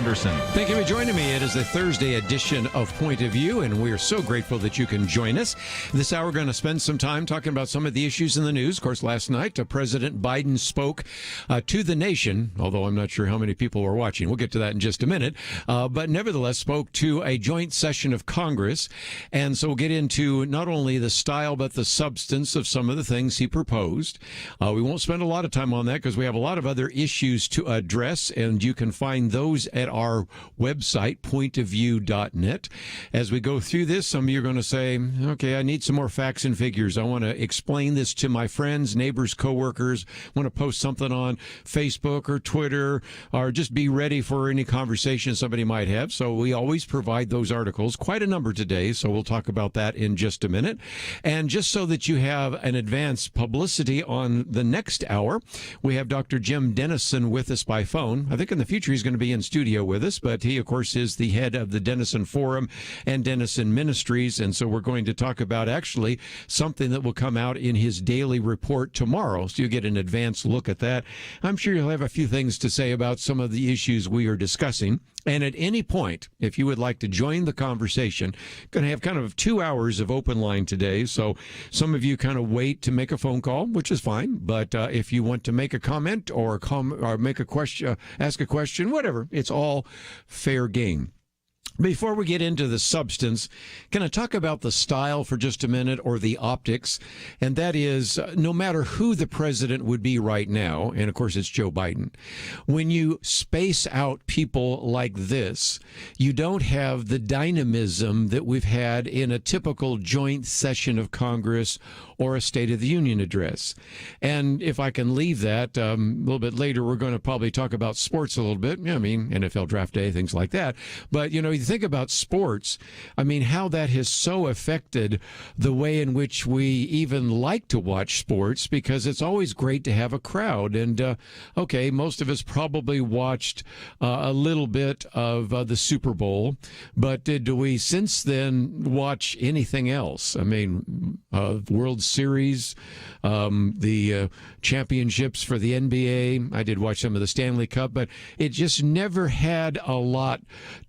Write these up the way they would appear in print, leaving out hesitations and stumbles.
Anderson. Thank you for joining me. It is the Thursday edition of Point of View, and we are so grateful that you can join us. This hour, we're going to spend some time talking about some of the issues in the news. Of course, last night, President Biden spoke to the nation, although I'm not sure how many people were watching. We'll get to that in just a minute. But nevertheless, spoke to a joint session of Congress. And so we'll get into not only the style, but the substance of some of the things he proposed. We won't spend a lot of time on that because we have a lot of other issues to address, and you can find those at our website, pointofview.net. As we go through this, some of you are going to say, okay, I need some more facts and figures. I want to explain this to my friends, neighbors, coworkers. I want to post something on Facebook or Twitter, or just be ready for any conversation somebody might have. So we always provide those articles, quite a number today. So we'll talk about that in just a minute. And just so that you have an advance publicity on the next hour, we have Dr. Jim Denison with us by phone. I think in the future he's going to be in studio with us, but he, of course, is the head of the Denison Forum and Denison Ministries, and so we're going to talk about actually something that will come out in his daily report tomorrow, so you get an advanced look at that. I'm sure you'll have a few things to say about some of the issues we are discussing. And at any point, if you would like to join the conversation, going to have kind of 2 hours of open line today. So some of you kind of wait to make a phone call, which is fine. But if you want to make a comment or make a question, ask a question, whatever, it's all fair game. Before we get into the substance, can I talk about the style for just a minute, or the optics? And that is, no matter who the president would be right now, and of course it's Joe Biden, when you space out people like this, you don't have the dynamism that we've had in a typical joint session of Congress or a State of the Union address. And if I can leave that, a little bit later, we're going to probably talk about sports a little bit. I mean, NFL draft day, things like that. But, you know, you think about sports, I mean, how that has so affected the way in which we even like to watch sports, because it's always great to have a crowd. And, okay, most of us probably watched a little bit of the Super Bowl, but do we since then watch anything else? I mean, World Series, the championships for the NBA. I did watch some of the Stanley Cup, but it just never had a lot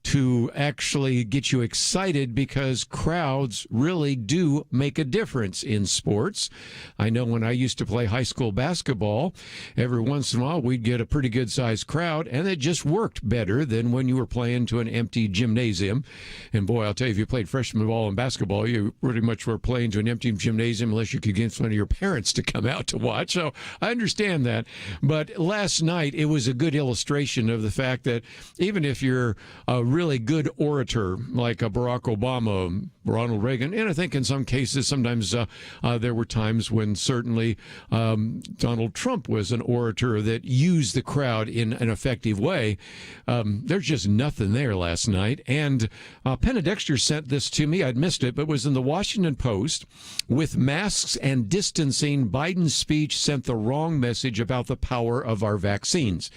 to actually get you excited, because crowds really do make a difference in sports. I know when I used to play high school basketball, every once in a while we'd get a pretty good sized crowd, and it just worked better than when you were playing to an empty gymnasium. And boy, I'll tell you, if you played freshman ball and basketball, you pretty much were playing to an empty gymnasium unless you could get one of your parents to come out to watch. So I understand that. But last night, it was a good illustration of the fact that even if you're a really good orator like Barack Obama, Ronald Reagan, and I think in some cases, sometimes there were times when certainly Donald Trump was an orator that used the crowd in an effective way. There's just nothing there last night. And Penna Dexter sent this to me. I'd missed it, but it was in the Washington Post. With masks and distancing, Biden's speech sent the wrong message about the power of our vaccines.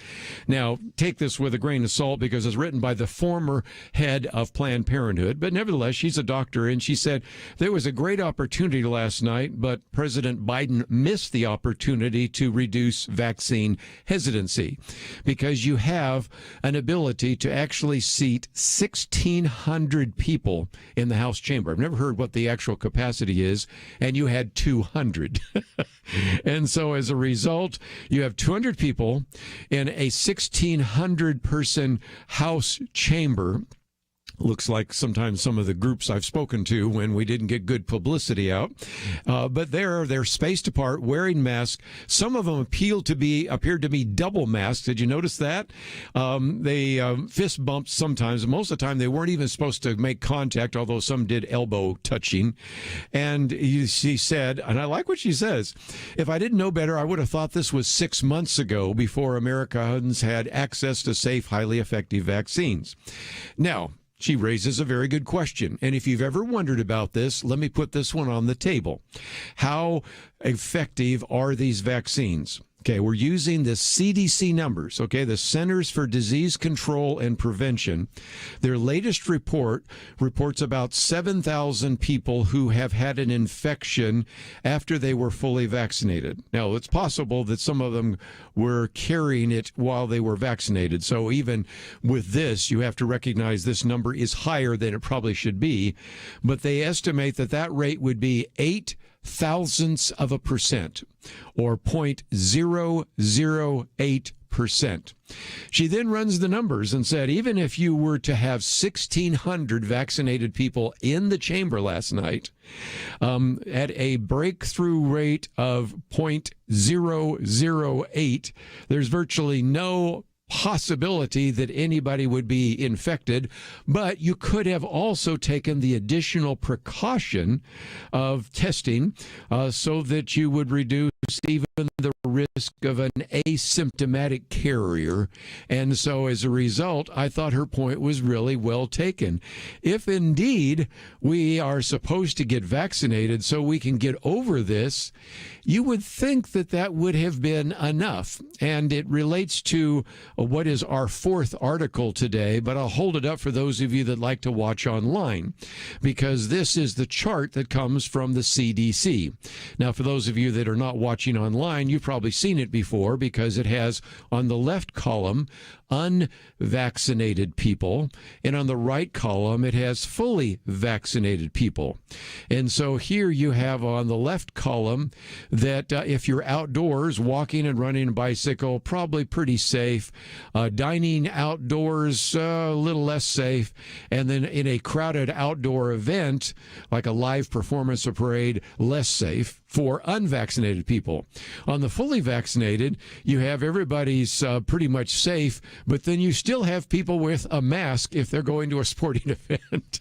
Now, take this with a grain of salt, because it's written by the former head of Planned Parenthood. But nevertheless, she's a doctor, and she said there was a great opportunity last night, but President Biden missed the opportunity to reduce vaccine hesitancy, because you have an ability to actually seat 1,600 people in the House chamber. I've never heard what the actual capacity is, and you had 200. And so as a result, you have 200 people in a 1,600 person House chamber. Looks like sometimes some of the groups I've spoken to when we didn't get good publicity out. But they're spaced apart, wearing masks. Some of them appeared to be double masks. Did you notice that? They fist bumped sometimes. Most of the time, they weren't even supposed to make contact, although some did elbow touching. And she said, and I like what she says, if I didn't know better, I would have thought this was 6 months ago, before Americans had access to safe, highly effective vaccines. Now, she raises a very good question. And if you've ever wondered about this, let me put this one on the table. How effective are these vaccines? Okay, we're using the CDC numbers, okay, the Centers for Disease Control and Prevention. Their latest report reports about 7,000 people who have had an infection after they were fully vaccinated. Now, it's possible that some of them were carrying it while they were vaccinated. So even with this, you have to recognize this number is higher than it probably should be. But they estimate that that rate would be 0.08%, or 0.008%. She then runs the numbers and said, even if you were to have 1,600 vaccinated people in the chamber last night, at a breakthrough rate of 0.008, there's virtually no possibility that anybody would be infected, but you could have also taken the additional precaution of testing so that you would reduce even the risk of an asymptomatic carrier. And so as a result, I thought her point was really well taken. If indeed we are supposed to get vaccinated so we can get over this, you would think that that would have been enough. And it relates to what is our fourth article today, but I'll hold it up for those of you that like to watch online, because this is the chart that comes from the CDC. Now, for those of you that are not watching online, you've probably seen it before, because it has on the left column unvaccinated people, and on the right column it has fully vaccinated people. And so here you have on the left column that if you're outdoors walking and riding a bicycle, probably pretty safe. Dining outdoors, a little less safe. And then in a crowded outdoor event like a live performance or parade, less safe for unvaccinated people. On the fully vaccinated, you have everybody's pretty much safe, but then you still have people with a mask if they're going to a sporting event.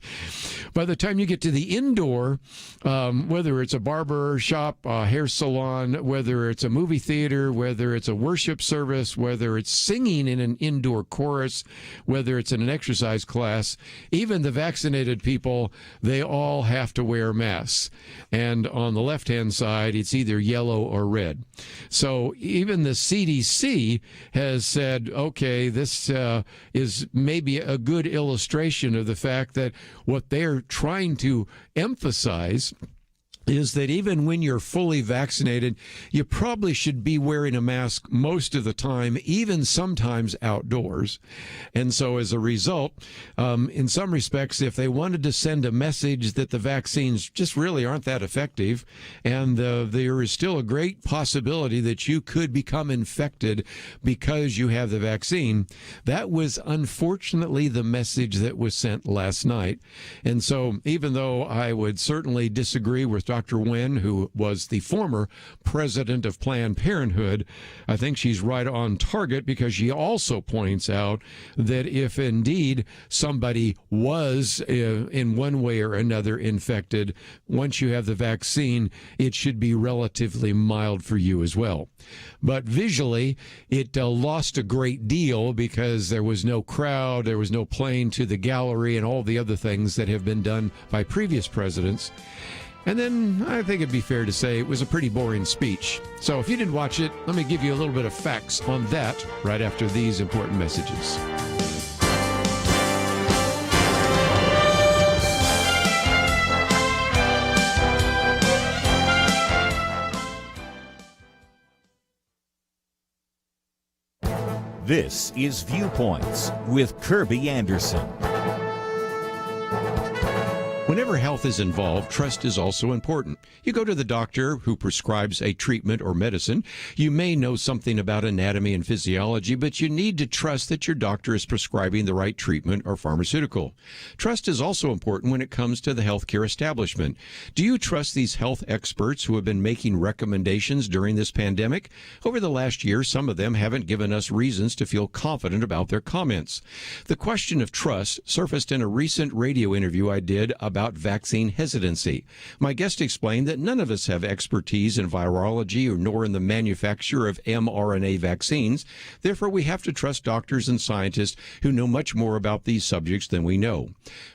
By the time you get to the indoor, whether it's a barber shop, a hair salon, whether it's a movie theater, whether it's a worship service, whether it's singing in an indoor chorus, whether it's in an exercise class, even the vaccinated people, they all have to wear masks. And on the left-hand side, it's either yellow or red. So even the CDC has said, okay, this is maybe a good illustration of the fact that what they're trying to emphasize is that even when you're fully vaccinated, you probably should be wearing a mask most of the time, even sometimes outdoors. And so as a result, in some respects, if they wanted to send a message that the vaccines just really aren't that effective, and there is still a great possibility that you could become infected because you have the vaccine, that was unfortunately the message that was sent last night. And so even though I would certainly disagree with Dr. Nguyen, who was the former president of Planned Parenthood, I think she's right on target, because she also points out that if indeed somebody was in one way or another infected, once you have the vaccine, it should be relatively mild for you as well. But visually, it lost a great deal because there was no crowd, there was no plane to the gallery, and all the other things that have been done by previous presidents. And then I think it'd be fair to say it was a pretty boring speech. So if you didn't watch it, let me give you a little bit of facts on that right after these important messages. This is Viewpoints with Kerby Anderson. Whenever health is involved, trust is also important. You go to the doctor who prescribes a treatment or medicine. You may know something about anatomy and physiology, but you need to trust that your doctor is prescribing the right treatment or pharmaceutical. Trust is also important when it comes to the healthcare establishment. Do you trust these health experts who have been making recommendations during this pandemic? Over the last year, some of them haven't given us reasons to feel confident about their comments. The question of trust surfaced in a recent radio interview I did about about vaccine hesitancy. My guest explained that none of us have expertise in virology nor in the manufacture of mRNA vaccines. Therefore, we have to trust doctors and scientists who know much more about these subjects than we know.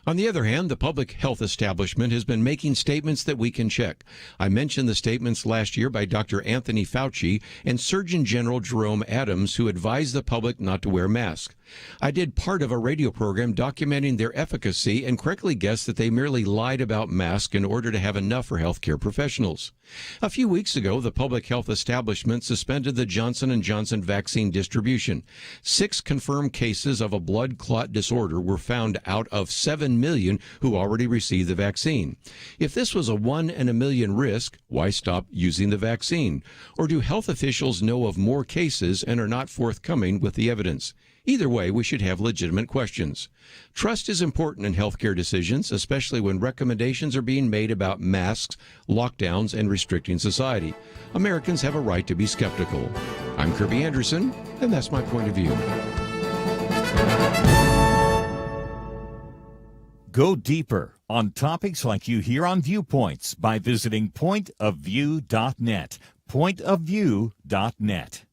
On the other hand, the public health establishment has been making statements that we can check. I mentioned the statements last year by Dr. Anthony Fauci and Surgeon General Jerome Adams, who advised the public not to wear masks. I did part of a radio program documenting their efficacy and correctly guessed that they merely lied about masks in order to have enough for healthcare professionals. A few weeks ago, the public health establishment suspended the Johnson & Johnson vaccine distribution. 6 confirmed cases of a blood clot disorder were found out of 7 million who already received the vaccine. If this was a 1 in a million risk, why stop using the vaccine? Or do health officials know of more cases and are not forthcoming with the evidence? Either way, we should have legitimate questions. Trust is important in healthcare decisions, especially when recommendations are being made about masks, lockdowns, and restricting society. Americans have a right to be skeptical. I'm Kerby Anderson, and that's my point of view. Go deeper on topics like you hear on Viewpoints by visiting pointofview.net. Pointofview.net.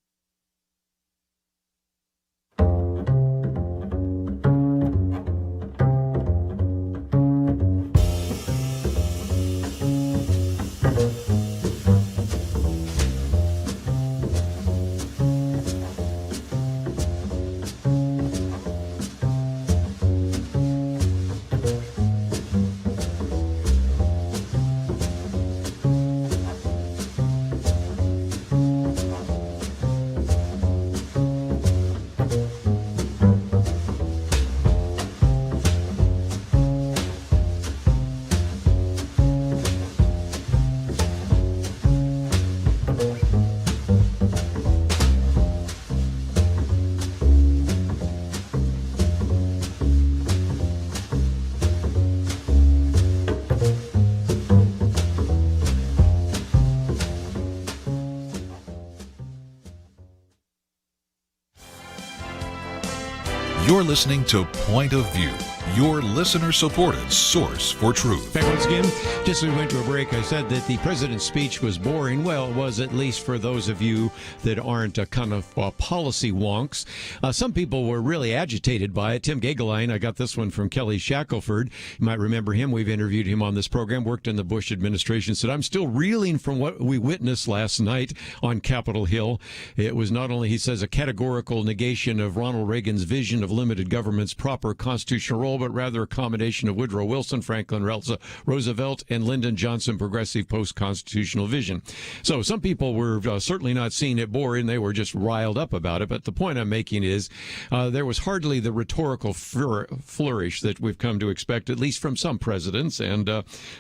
You're listening to Point of View, your listener-supported source for truth. Back once again, just as we went to a break, I said that the president's speech was boring. Well, it was, at least for those of you that aren't kind of policy wonks. Some people were really agitated by it. Tim Gagelein, I got this one from Kelly Shackelford. You might remember him. We've interviewed him on this program, worked in the Bush administration, said, I'm still reeling from what we witnessed last night on Capitol Hill. It was not only, he says, a categorical negation of Ronald Reagan's vision of limited government's proper constitutional role, but rather a combination of Woodrow Wilson, Franklin Roosevelt, and Lyndon Johnson progressive post-constitutional vision. So some people were certainly not seeing it boring. They were just riled up about it. But the point I'm making is there was hardly the rhetorical flourish that we've come to expect, at least from some presidents, and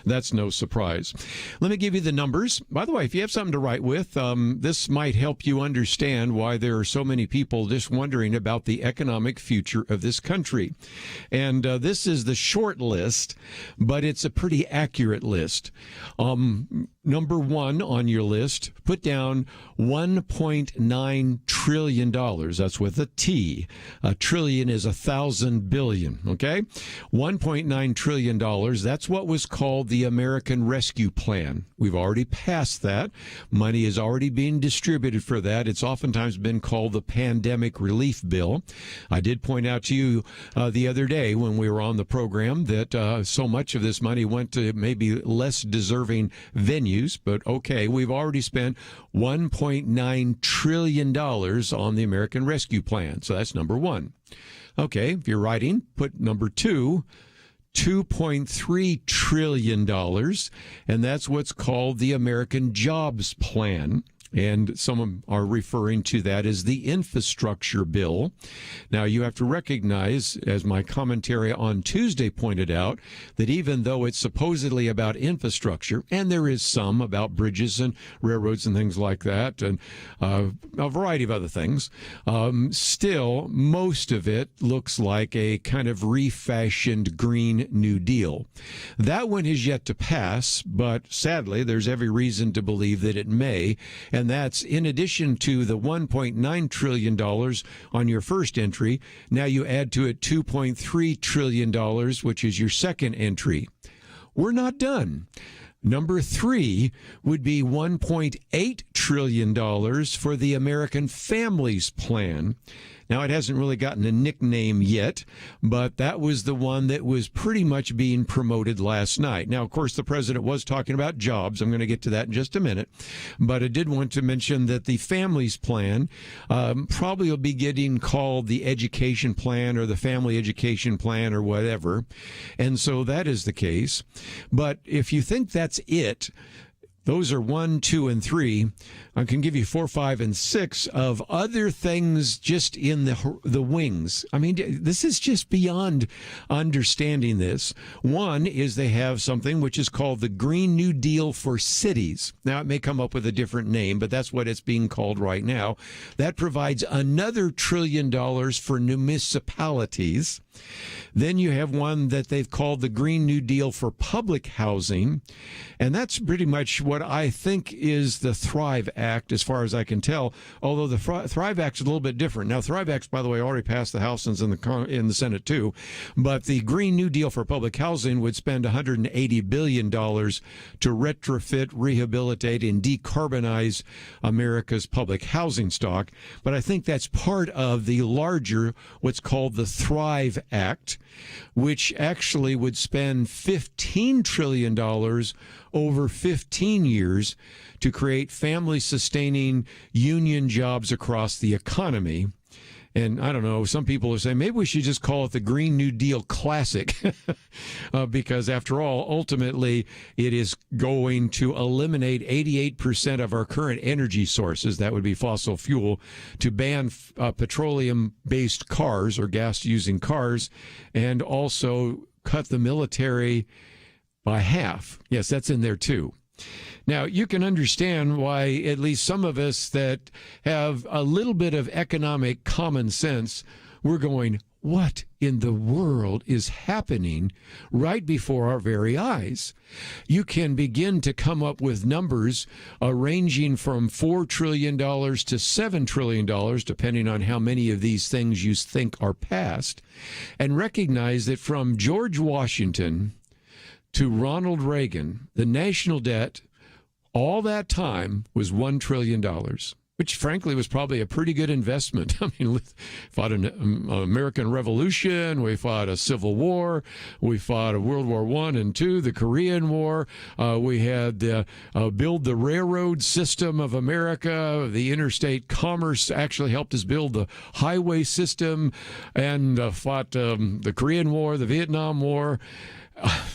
that's no surprise. Let me give you the numbers. By the way, if you have something to write with, this might help you understand why there are so many people just wondering about the economic future of this country. And this is the short list, but it's a pretty accurate list. Number one on your list, put down $1.9 trillion. That's with a T. A trillion is 1,000 billion, okay? $1.9 trillion, that's what was called the American Rescue Plan. We've already passed that. Money is already being distributed for that. It's oftentimes been called the Pandemic Relief Bill. I did point out to you the other day when we were on the program that so much of this money went to maybe less deserving venues, but okay, we've already spent $1.9 trillion on the American Rescue Plan. So that's number one. Okay, if you're writing, put number two, $2.3 trillion, and that's what's called the American Jobs Plan. And some are referring to that as the infrastructure bill. Now, you have to recognize, as my commentary on Tuesday pointed out, that even though it's supposedly about infrastructure, and there is some about bridges and railroads and things like that, and a variety of other things, still, most of it looks like a kind of refashioned Green New Deal. That one is yet to pass, but sadly, there's every reason to believe that it may. And that's in addition to the $1.9 trillion on your first entry. Now you add to it $2.3 trillion, which is your second entry. we're not done. Number 3 would be $1.8 trillion for the American Families Plan. Now, it hasn't really gotten a nickname yet, but that was the one that was pretty much being promoted last night. Now, of course, the president was talking about jobs. I'm going to get to that in just a minute. But I did want to mention that the Families Plan probably will be getting called the Education Plan or the Family Education Plan or whatever. And so that is the case. But if you think that's it, those are 1, 2, and 3. I can give you 4, 5, and 6 of other things just in the wings. I mean, this is just beyond understanding this. One is they have something which is called the Green New Deal for cities. Now, it may come up with a different name, but that's what it's being called right now. That provides another $1 trillion for municipalities. Then you have one that they've called the Green New Deal for public housing, and that's pretty much what I think is the Thrive Act, as far as I can tell, although the Thrive Act is a little bit different. Now, Thrive Act, by the way, already passed the House and in the Senate, too, but the Green New Deal for public housing would spend $180 billion to retrofit, rehabilitate, and decarbonize America's public housing stock, but I think that's part of the larger, what's called the Thrive Act, which actually would spend $15 trillion over 15 years to create family-sustaining union jobs across the economy. And I don't know, some people are saying maybe we should just call it the Green New Deal Classic because after all, ultimately, it is going to eliminate 88% of our current energy sources, that would be fossil fuel, to ban petroleum-based cars or gas-using cars, and also cut the military by half. Yes, that's in there too. Now, you can understand why at least some of us that have a little bit of economic common sense, we're going, what in the world is happening right before our very eyes? You can begin to come up with numbers ranging from $4 trillion to $7 trillion, depending on how many of these things you think are passed, and recognize that from George Washington to Ronald Reagan, the national debt all that time was $1 trillion, which frankly was probably a pretty good investment. I mean, we fought an American Revolution, we fought a Civil War, we fought a World War I and II, the Korean War, we had build the railroad system of America, the interstate commerce actually helped us build the highway system, and fought the Korean War, the Vietnam War.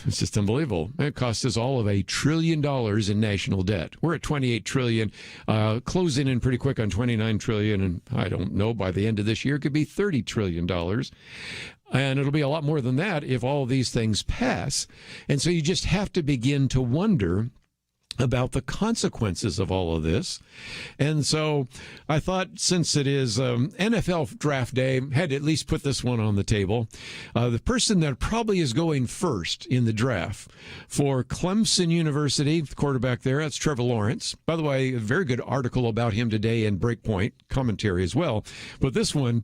It's just unbelievable. It cost us all of $1 trillion in national debt. We're at $28 trillion, closing in pretty quick on $29 trillion, and I don't know, by the end of this year, it could be $30 trillion. And it'll be a lot more than that if all of these things pass. And so you just have to begin to wonder about the consequences of all of this. And so I thought, since it is NFL draft day, had to at least put this one on the table. The person that probably is going first in the draft for Clemson University, the quarterback there, that's Trevor Lawrence. By the way, a very good article about him today in Breakpoint, commentary as well. But this one,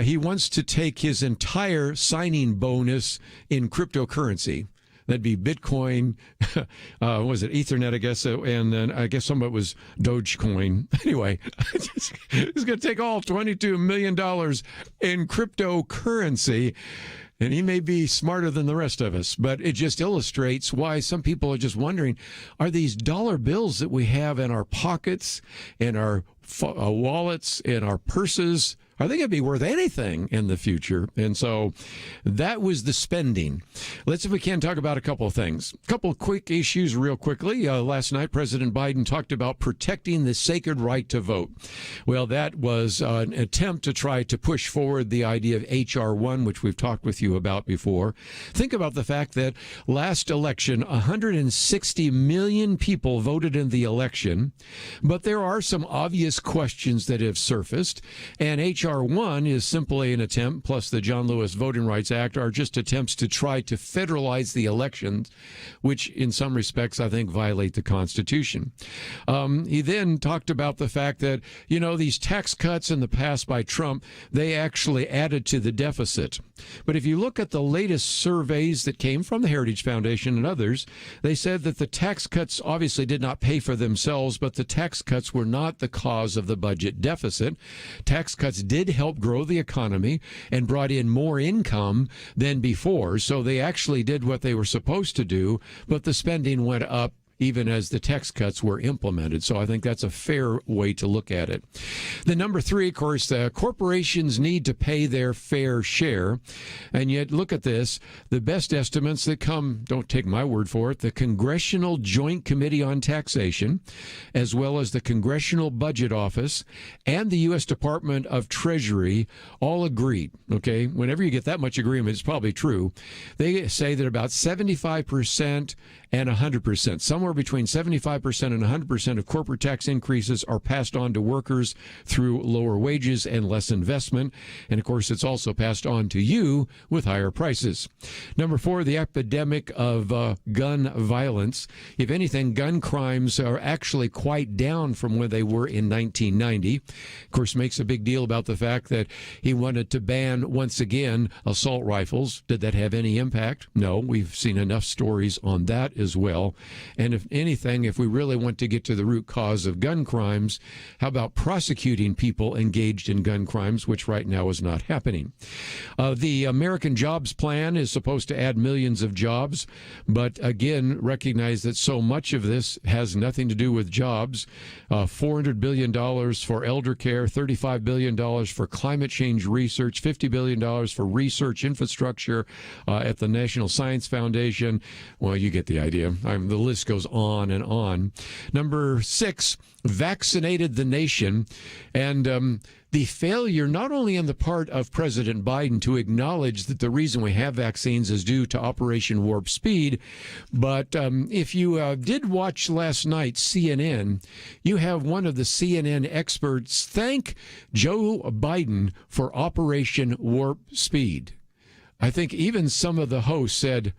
he wants to take his entire signing bonus in cryptocurrency. That'd be Bitcoin, was it Ethernet, I guess, and then I guess some of it was Dogecoin. Anyway, he's going to take all $22 million in cryptocurrency, and he may be smarter than the rest of us, but it just illustrates why some people are just wondering, are these dollar bills that we have in our pockets, in our wallets, in our purses, are they going to be worth anything in the future? And so that was the spending. Let's, if we can, talk about a couple of things. A couple of quick issues real quickly. Last night, President Biden talked about protecting the sacred right to vote. Well, that was an attempt to try to push forward the idea of H.R. 1, which we've talked with you about before. Think about the fact that last election, 160 million people voted in the election, but there are some obvious questions that have surfaced, and H.R. H.R. 1 is simply an attempt, plus the John Lewis Voting Rights Act, are just attempts to try to federalize the elections, which in some respects I think violate the Constitution. He then talked about the fact that, these tax cuts in the past by Trump, they actually added to the deficit. But if you look at the latest surveys that came from the Heritage Foundation and others, they said that the tax cuts obviously did not pay for themselves, but the tax cuts were not the cause of the budget deficit. Tax cuts did help grow the economy and brought in more income than before, so they actually did what they were supposed to do, but the spending went up even as the tax cuts were implemented. So I think that's a fair way to look at it. The number 3, of course, the corporations need to pay their fair share. And yet, look at this. The best estimates that come, don't take my word for it, the Congressional Joint Committee on Taxation, as well as the Congressional Budget Office and the U.S. Department of Treasury all agreed, okay? Whenever you get that much agreement, it's probably true. They say that about 75% and 100%, somewhere between 75% and 100% of corporate tax increases are passed on to workers through lower wages and less investment. And of course, it's also passed on to you with higher prices. Number 4, the epidemic of gun violence. If anything, gun crimes are actually quite down from where they were in 1990. Of course, makes a big deal about the fact that he wanted to ban, once again, assault rifles. Did that have any impact? No. We've seen enough stories on that as well. And if anything, if we really want to get to the root cause of gun crimes, how about prosecuting people engaged in gun crimes, which right now is not happening? The American Jobs Plan is supposed to add millions of jobs, but again, recognize that so much of this has nothing to do with jobs. $400 billion for elder care, $35 billion for climate change research, $50 billion for research infrastructure at the National Science Foundation. Well, you get the idea. The list goes on and on. Number 6, vaccinated the nation. And the failure not only on the part of President Biden to acknowledge that the reason we have vaccines is due to Operation Warp Speed, but if you did watch last night CNN, you have one of the CNN experts thank Joe Biden for Operation Warp Speed. I think even some of the hosts said,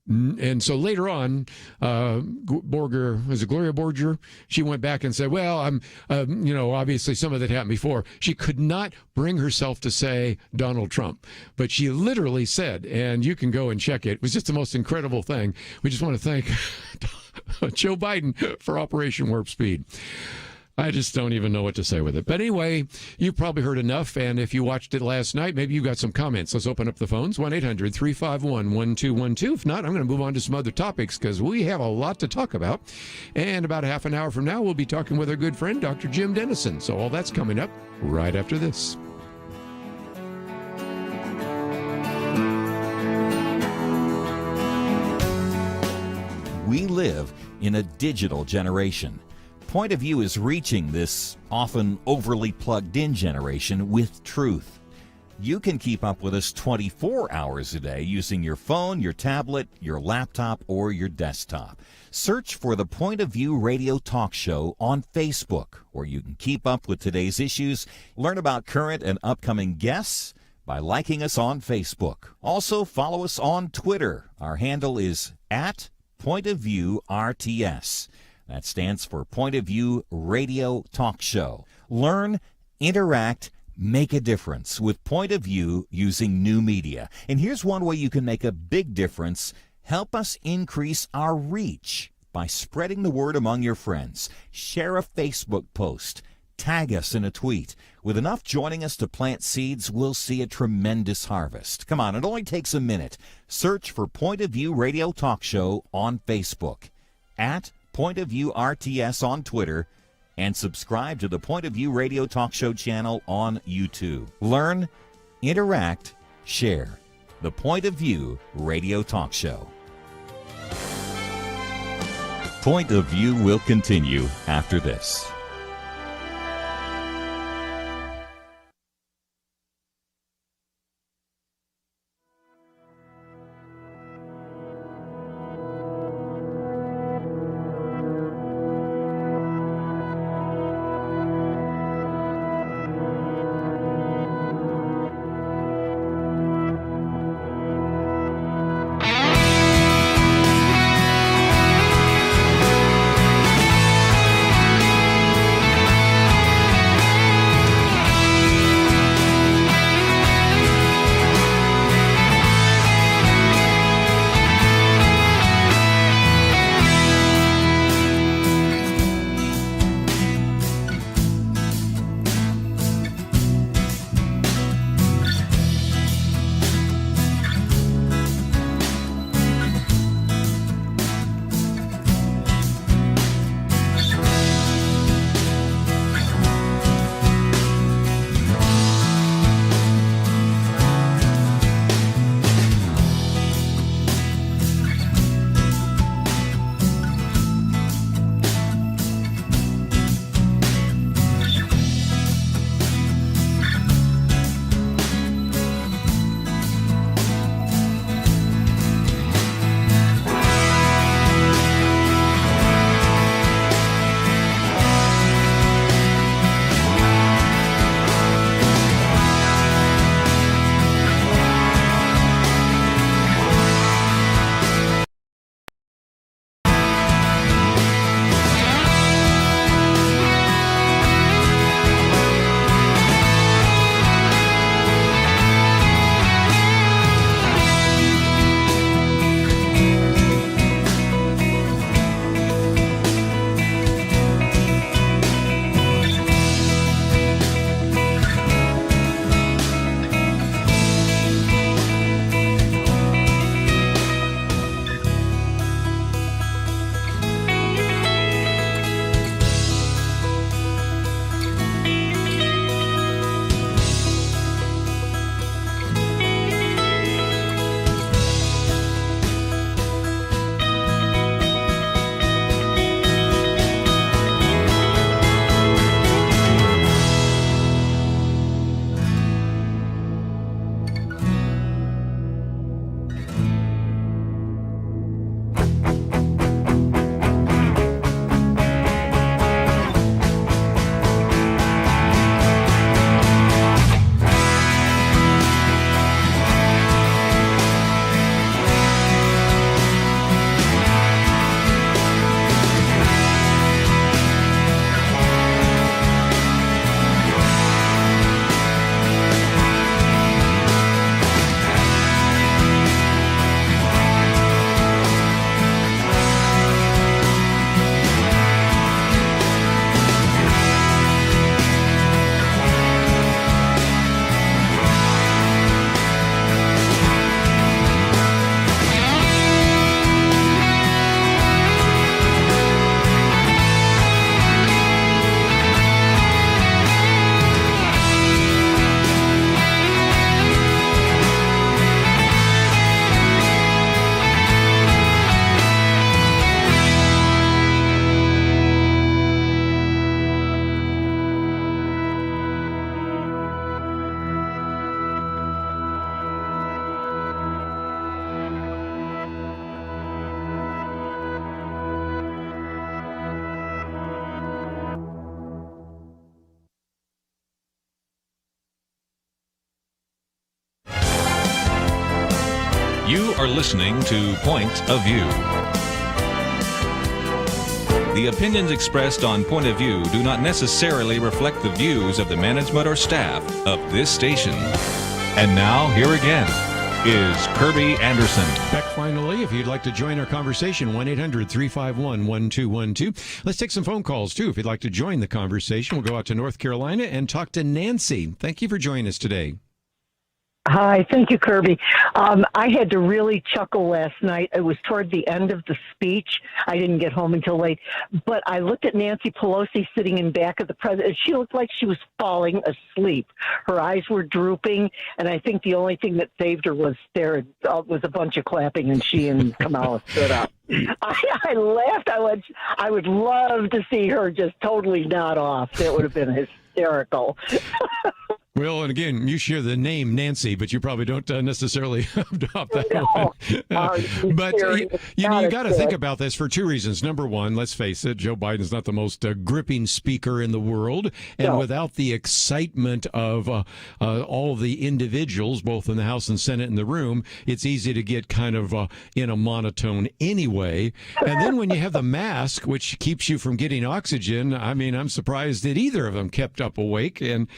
and so later on, Borger, was it Gloria Borger? She went back and said, well, obviously some of that happened before. She could not bring herself to say Donald Trump, but she literally said, and you can go and check it. It was just the most incredible thing. We just want to thank Joe Biden for Operation Warp Speed. I just don't even know what to say with it. But anyway, you've probably heard enough, and if you watched it last night, maybe you got some comments. Let's open up the phones, 1-800-351-1212. If not, I'm going to move on to some other topics because we have a lot to talk about. And about a half an hour from now, we'll be talking with our good friend, Dr. Jim Denison. So all that's coming up right after this. We live in a digital generation. Point of View is reaching this often overly plugged-in generation with truth. You can keep up with us 24 hours a day using your phone, your tablet, your laptop, or your desktop. Search for the Point of View radio talk show on Facebook, where you can keep up with today's issues, learn about current and upcoming guests by liking us on Facebook. Also, follow us on Twitter. Our handle is @PointOfViewRTS. That stands for Point of View Radio Talk Show. Learn, interact, make a difference with Point of View using new media. And here's one way you can make a big difference. Help us increase our reach by spreading the word among your friends. Share a Facebook post. Tag us in a tweet. With enough joining us to plant seeds, we'll see a tremendous harvest. Come on, it only takes a minute. Search for Point of View Radio Talk Show on Facebook. Point of View RTS on Twitter, and subscribe to the Point of View Radio Talk Show channel on YouTube. Learn, interact, share. The Point of View Radio Talk Show. Point of View will continue after this. You are listening to Point of View. The opinions expressed on Point of View do not necessarily reflect the views of the management or staff of this station. And now, here again is Kerby Anderson. Back finally, if you'd like to join our conversation, 1-800-351-1212. Let's take some phone calls, too. If you'd like to join the conversation, we'll go out to North Carolina and talk to Nancy. Thank you for joining us today. Hi, thank you, Kerby. I had to really chuckle last night. It was toward the end of the speech. I didn't get home until late. But I looked at Nancy Pelosi sitting in back of the president. She looked like she was falling asleep. Her eyes were drooping, and I think the only thing that saved her was there was a bunch of clapping, and she and Kamala stood up. I laughed. I would love to see her just totally nod off. That would have been hysterical. Well, and again, you share the name Nancy, but you probably don't necessarily adopt that one. But you got to think about this for two reasons. Number one, let's face it, Joe Biden's not the most gripping speaker in the world. And without the excitement of all the individuals, both in the House and Senate in the room, it's easy to get kind of in a monotone anyway. And then when you have the mask, which keeps you from getting oxygen, I mean, I'm surprised that either of them kept up awake. And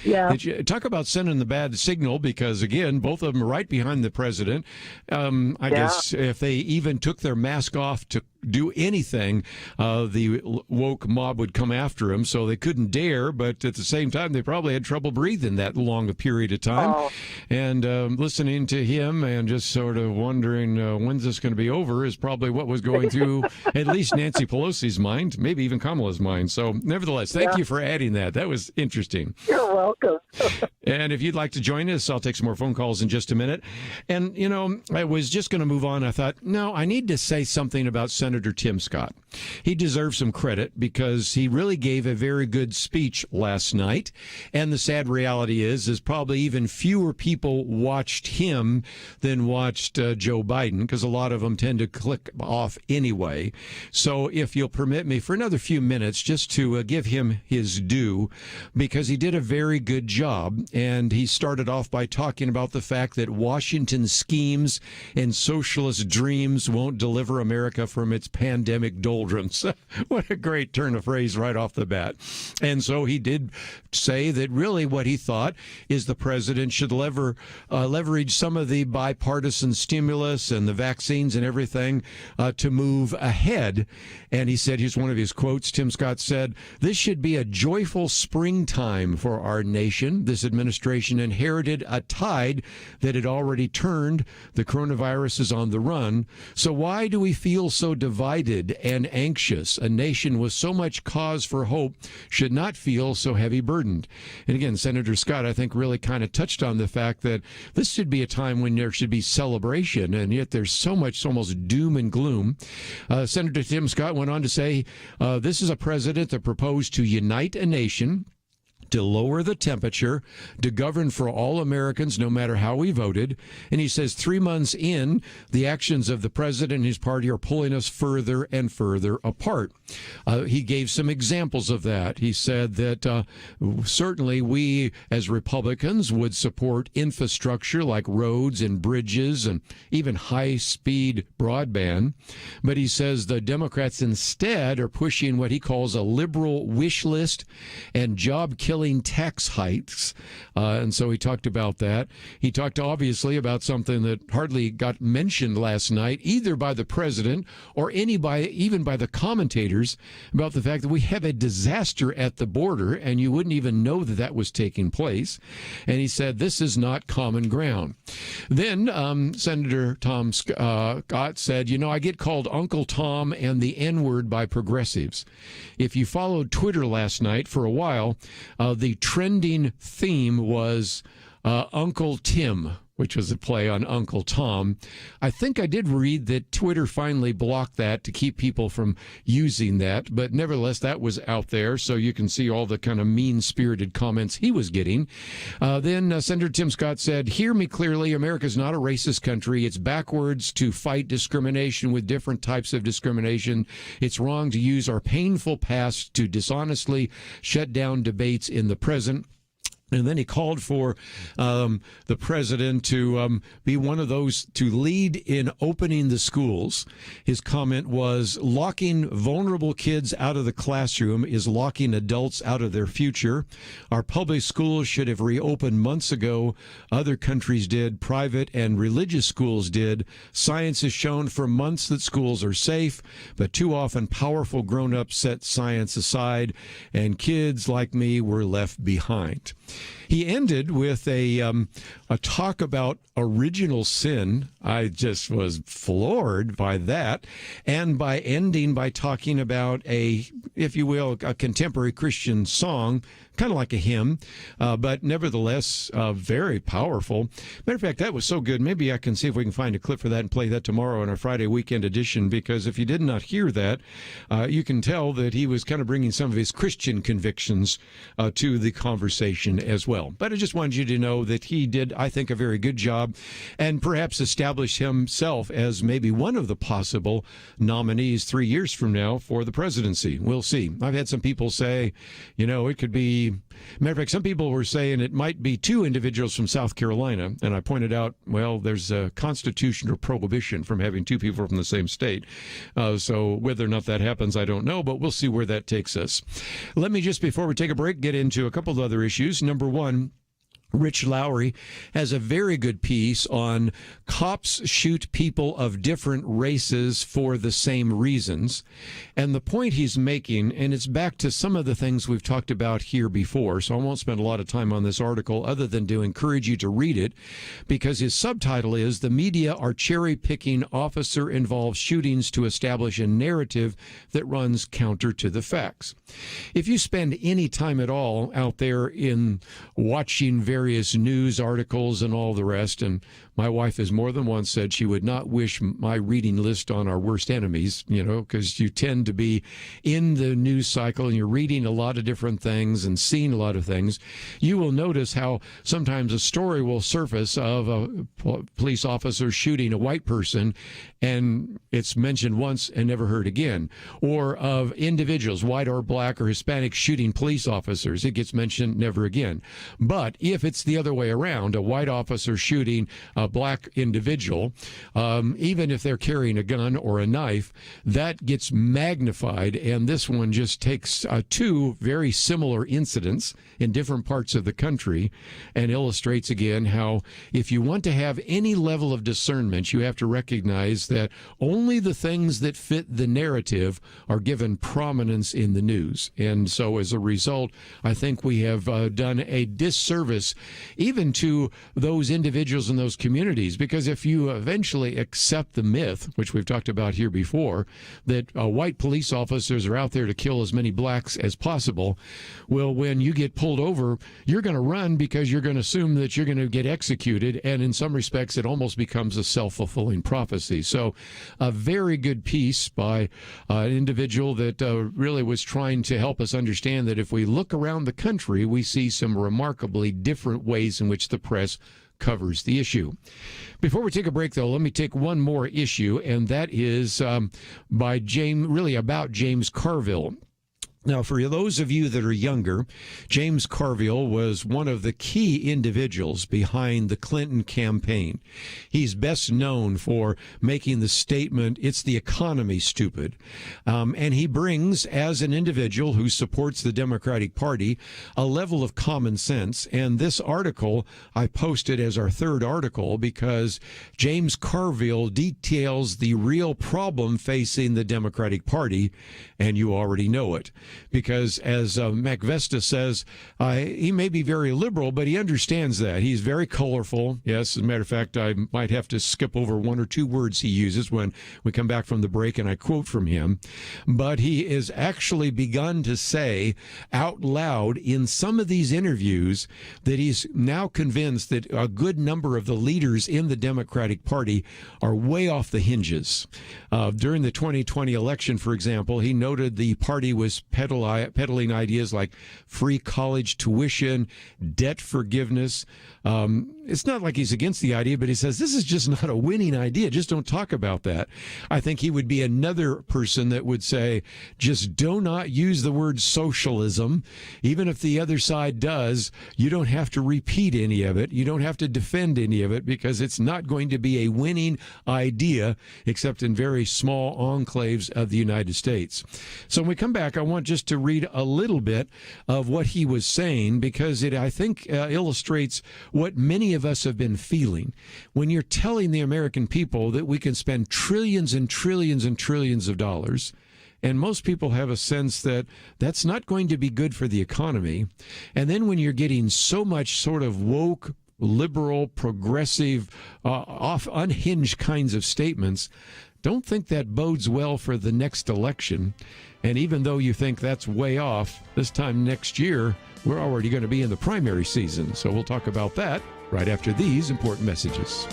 talk about sending the bad signal, because again, both of them are right behind the president. I guess if they even took their mask off to do anything, the woke mob would come after him, so they couldn't dare, but at the same time they probably had trouble breathing that long a period of time. And listening to him and just sort of wondering when's this going to be over is probably what was going through at least Nancy Pelosi's mind, maybe even Kamala's mind. So nevertheless, thank you for adding that. That was interesting. You're welcome. And if you'd like to join us, I'll take some more phone calls in just a minute. And, you know, I was just going to move on. I thought, no, I need to say something about Senator Tim Scott. He deserves some credit because he really gave a very good speech last night. And the sad reality is probably even fewer people watched him than watched Joe Biden, because a lot of them tend to click off anyway. So if you'll permit me for another few minutes just to give him his due, because he did a very good job. And he started off by talking about the fact that Washington's schemes and socialist dreams won't deliver America from its pandemic doldrums. What a great turn of phrase right off the bat. And so he did say that really what he thought is the president should leverage some of the bipartisan stimulus and the vaccines and everything to move ahead. And he said, here's one of his quotes, Tim Scott said, "This should be a joyful springtime for our nation. This administration inherited a tide that had already turned. The coronavirus is on the run. So why do we feel so divided and anxious? A nation with so much cause for hope should not feel so heavy burdened." And again, Senator Scott, I think, really kind of touched on the fact that this should be a time when there should be celebration, and yet there's so much almost doom and gloom. Senator Tim Scott went on to say, this is a president that proposed to unite a nation, to lower the temperature, to govern for all Americans, no matter how we voted. And he says 3 months in, the actions of the president and his party are pulling us further and further apart. He gave some examples of that. He said that certainly we as Republicans would support infrastructure like roads and bridges and even high-speed broadband. But he says the Democrats instead are pushing what he calls a liberal wish list and job-killing tax hikes. And so he talked about that. He talked obviously about something that hardly got mentioned last night, either by the president or even by the commentators, about the fact that we have a disaster at the border and you wouldn't even know that that was taking place. And he said this is not common ground. Then Senator Tom Scott said, you know, I get called Uncle Tom and the N-word by progressives. If you followed Twitter last night for a while, the trending theme was Uncle Tim, which was a play on Uncle Tom. I think I did read that Twitter finally blocked that to keep people from using that, but nevertheless, that was out there, so you can see all the kind of mean-spirited comments he was getting. Then Senator Tim Scott said, hear me clearly, America's not a racist country. It's backwards to fight discrimination with different types of discrimination. It's wrong to use our painful past to dishonestly shut down debates in the present. And then he called for the president to be one of those to lead in opening the schools. His comment was, locking vulnerable kids out of the classroom is locking adults out of their future. Our public schools should have reopened months ago. Other countries did. Private and religious schools did. Science has shown for months that schools are safe, but too often powerful grown-ups set science aside, and kids like me were left behind. He ended with a talk about original sin. I just was floored by that, and by ending by talking about if you will, a contemporary Christian song, kind of like a hymn, but nevertheless very powerful. Matter of fact, that was so good. Maybe I can see if we can find a clip for that and play that tomorrow in our Friday weekend edition, because if you did not hear that, you can tell that he was kind of bringing some of his Christian convictions to the conversation as well. But I just wanted you to know that he did, I think, a very good job, and perhaps establish himself as maybe one of the possible nominees 3 years from now for the presidency. We'll see. I've had some people say, it could be, matter of fact, some people were saying it might be two individuals from South Carolina, and I pointed out, well, there's a constitutional prohibition from having two people from the same state. So whether or not that happens, I don't know, but we'll see where that takes us. Let me just, before we take a break, get into a couple of other issues. Number one, Rich Lowry has a very good piece on cops shoot people of different races for the same reasons. And the point he's making, and it's back to some of the things we've talked about here before, so I won't spend a lot of time on this article other than to encourage you to read it, because his subtitle is, "The Media Are Cherry-Picking Officer-Involved Shootings to Establish a Narrative That Runs Counter to the Facts." If you spend any time at all out there in watching various news articles and all the rest, and my wife has more than once said she would not wish my reading list on our worst enemies, because you tend to be in the news cycle and you're reading a lot of different things and seeing a lot of things. You will notice how sometimes a story will surface of a police officer shooting a white person, and it's mentioned once and never heard again. Or of individuals, white or black or Hispanic, shooting police officers. It gets mentioned never again. But if it's the other way around, a white officer shooting a black individual, even if they're carrying a gun or a knife, that gets magnified. And this one just takes two very similar incidents in different parts of the country and illustrates again how if you want to have any level of discernment, you have to recognize that only the things that fit the narrative are given prominence in the news. And so as a result, I think we have done a disservice even to those individuals in those communities, because if you eventually accept the myth, which we've talked about here before, that white police officers are out there to kill as many blacks as possible, well, when you get pulled over, you're going to run because you're going to assume that you're going to get executed, and in some respects it almost becomes a self-fulfilling prophecy. So a very good piece by an individual that really was trying to help us understand that if we look around the country, we see some remarkably different ways in which the press covers the issue. Before we take a break, though, let me take one more issue, and that is by about James Carville. Now, for those of you that are younger, James Carville was one of the key individuals behind the Clinton campaign. He's best known for making the statement, "It's the economy, stupid." And he brings, as an individual who supports the Democratic Party, a level of common sense. And this article I posted as our third article because James Carville details the real problem facing the Democratic Party, and you already know it. Because as MacVesta says, he may be very liberal, but he understands that. He's very colorful. Yes, as a matter of fact, I might have to skip over one or two words he uses when we come back from the break, and I quote from him. But he has actually begun to say out loud in some of these interviews that he's now convinced that a good number of the leaders in the Democratic Party are way off the hinges. During the 2020 election, for example, he noted the party was peddling ideas like free college tuition, debt forgiveness. It's not like he's against the idea, but he says this is just not a winning idea. Just don't talk about that. I think he would be another person that would say, just do not use the word socialism. Even if the other side does, you don't have to repeat any of it. You don't have to defend any of it because it's not going to be a winning idea, except in very small enclaves of the United States. So when we come back, I want just to read a little bit of what he was saying because it, I think, illustrates what many of us have been feeling. When you're telling the American people that we can spend trillions and trillions and trillions of dollars, and most people have a sense that that's not going to be good for the economy, and then when you're getting so much sort of woke, liberal, progressive, unhinged kinds of statements, don't think that bodes well for the next election. And even though you think that's way off, this time next year, we're already going to be in the primary season. So we'll talk about that right after these important messages.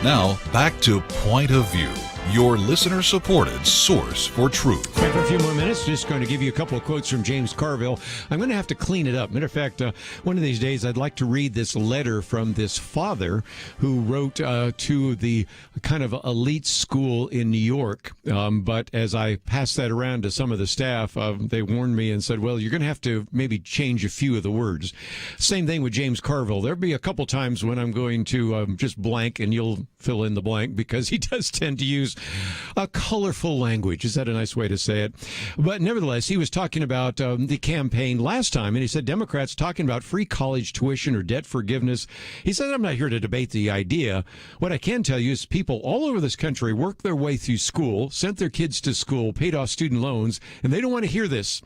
Now, back to Point of View, your listener-supported source for truth. Back for a few more minutes, just going to give you a couple of quotes from James Carville. I'm going to have to clean it up. Matter of fact, one of these days I'd like to read this letter from this father who wrote to the kind of elite school in New York. But as I passed that around to some of the staff, they warned me and said, well, you're going to have to maybe change a few of the words. Same thing with James Carville. There'll be a couple times when I'm going to just blank and you'll fill in the blank because he does tend to use use a colorful language. Is that a nice way to say it? But nevertheless, he was talking about the campaign last time, and he said Democrats talking about free college tuition or debt forgiveness. He said, I'm not here to debate the idea. What I can tell you is people all over this country worked their way through school, sent their kids to school, paid off student loans, and they don't want to hear this.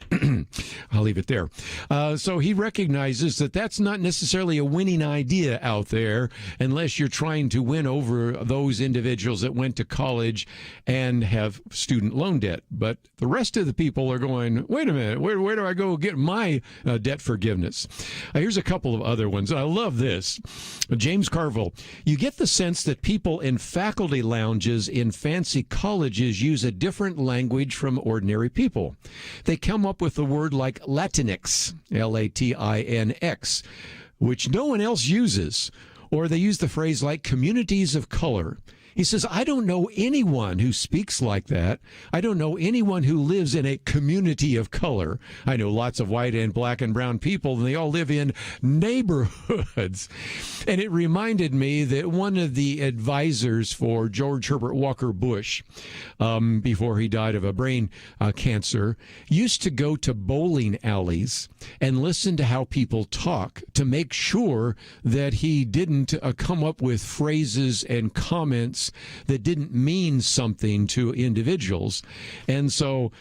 I'll leave it there. So he recognizes that that's not necessarily a winning idea out there unless you're trying to win over those individuals that went to college and have student loan debt. But the rest of the people are going, wait a minute, where do I go get my debt forgiveness? Here's a couple of other ones. I love this. James Carville, you get the sense that people in faculty lounges in fancy colleges use a different language from ordinary people. They come up with the word like Latinx, Latinx, which no one else uses. Or they use the phrase like communities of color. He says, I don't know anyone who speaks like that. I don't know anyone who lives in a community of color. I know lots of white and black and brown people, and they all live in neighborhoods. And it reminded me that one of the advisors for George Herbert Walker Bush, before he died of a brain cancer, used to go to bowling alleys and listen to how people talk to make sure that he didn't come up with phrases and comments that didn't mean something to individuals. And so,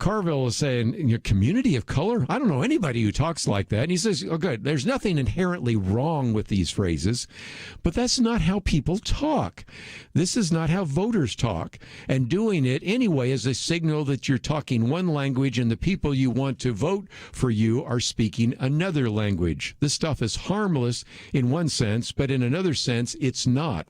Carville is saying, your community of color? I don't know anybody who talks like that. And he says, oh, good, there's nothing inherently wrong with these phrases, but that's not how people talk. This is not how voters talk. And doing it anyway is a signal that you're talking one language and the people you want to vote for you are speaking another language. This stuff is harmless in one sense, but in another sense, it's not.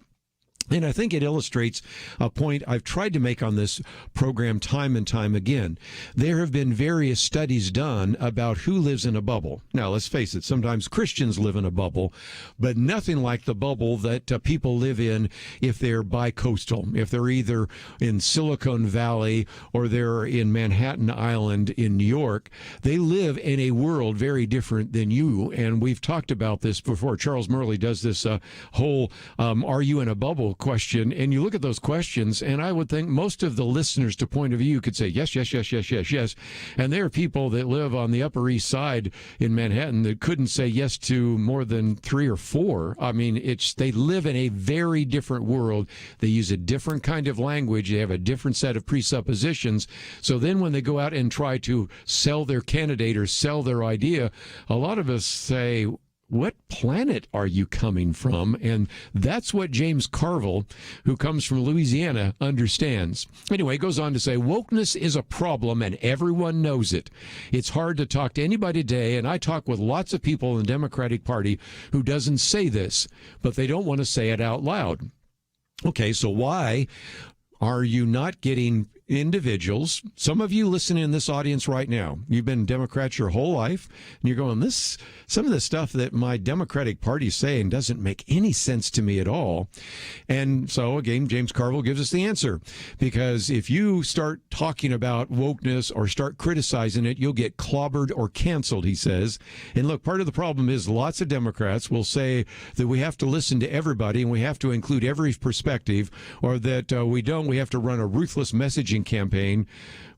And I think it illustrates a point I've tried to make on this program time and time again. There have been various studies done about who lives in a bubble. Now, let's face it, sometimes Christians live in a bubble, but nothing like the bubble that people live in if they're bi-coastal, if they're either in Silicon Valley or they're in Manhattan Island in New York. They live in a world very different than you, and we've talked about this before. Charles Murley does this whole are you in a bubble question, and you look at those questions, and I would think most of the listeners to Point of View could say yes, yes, yes, yes, yes, yes. And there are people that live on the Upper East Side in Manhattan that couldn't say yes to more than 3 or 4. I mean, they live in a very different world. They use a different kind of language. They have a different set of presuppositions. So then when they go out and try to sell their candidate or sell their idea, a lot of us say, what planet are you coming from? And that's what James Carville, who comes from Louisiana, understands. Anyway, he goes on to say, wokeness is a problem and everyone knows it. It's hard to talk to anybody today, and I talk with lots of people in the Democratic Party who doesn't say this, but they don't want to say it out loud. Okay, so why are you not getting individuals? Some of you listening in this audience right now, you've been Democrats your whole life, and you're going, some of the stuff that my Democratic Party is saying doesn't make any sense to me at all. And so, again, James Carville gives us the answer. Because if you start talking about wokeness or start criticizing it, you'll get clobbered or canceled, he says. And look, part of the problem is lots of Democrats will say that we have to listen to everybody and we have to include every perspective, or that we have to run a ruthless messaging campaign.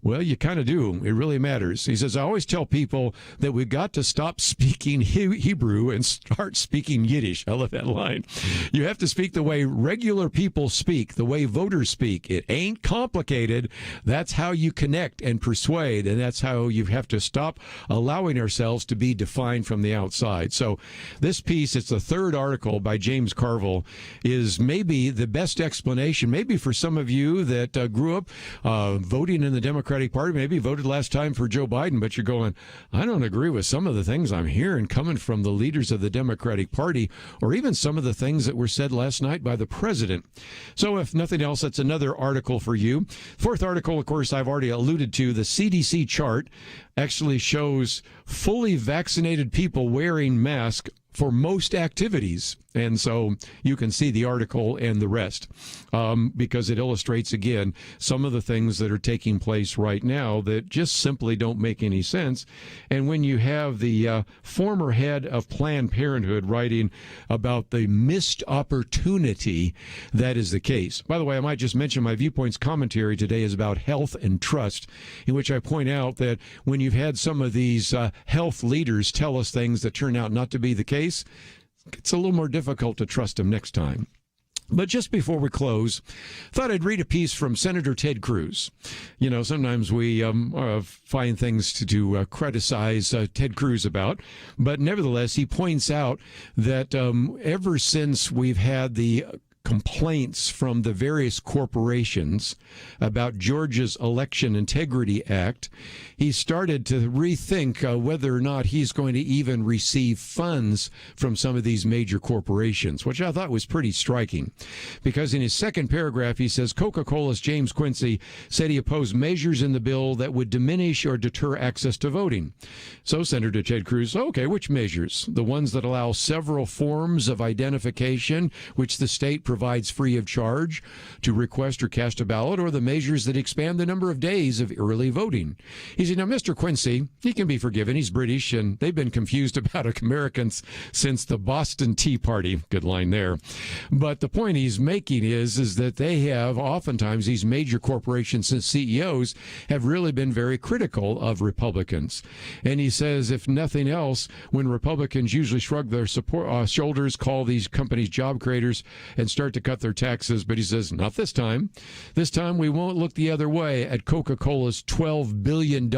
Well, you kind of do. It really matters. He says, I always tell people that we've got to stop speaking Hebrew and start speaking Yiddish. I love that line. You have to speak the way regular people speak, the way voters speak. It ain't complicated. That's how you connect and persuade, and that's how you have to stop allowing ourselves to be defined from the outside. So this piece, it's the third article by James Carville, is maybe the best explanation, maybe for some of you that grew up voting in the Democratic Party, maybe voted last time for Joe Biden, but you're going, I don't agree with some of the things I'm hearing coming from the leaders of the Democratic Party, or even some of the things that were said last night by the president. So if nothing else, that's another article for you. Fourth article, of course, I've already alluded to. The CDC chart actually shows fully vaccinated people wearing masks for most activities. And so you can see the article and the rest because it illustrates, again, some of the things that are taking place right now that just simply don't make any sense. And when you have the former head of Planned Parenthood writing about the missed opportunity, that is the case. By the way, I might just mention my Viewpoints commentary today is about health and trust, in which I point out that when you've had some of these health leaders tell us things that turn out not to be the case, it's a little more difficult to trust them next time. But just before we close, thought I'd read a piece from Senator Ted Cruz. You know, sometimes we find things to criticize Ted Cruz about, but nevertheless, he points out that ever since we've had the complaints from the various corporations about Georgia's Election Integrity Act, he started to rethink whether or not he's going to even receive funds from some of these major corporations, which I thought was pretty striking. Because in his second paragraph, he says, Coca-Cola's James Quincy said he opposed measures in the bill that would diminish or deter access to voting. So Senator Ted Cruz, okay, which measures? The ones that allow several forms of identification, which the state provides free of charge to request or cast a ballot, or the measures that expand the number of days of early voting. He said, now, Mr. Quincy, he can be forgiven. He's British, and they've been confused about Americans since the Boston Tea Party. Good line there. But the point he's making is that they have oftentimes, these major corporations and CEOs have really been very critical of Republicans. And he says, if nothing else, when Republicans usually shrug their shoulders, call these companies job creators, and start to cut their taxes, but he says, not this time. This time we won't look the other way at Coca-Cola's $12 billion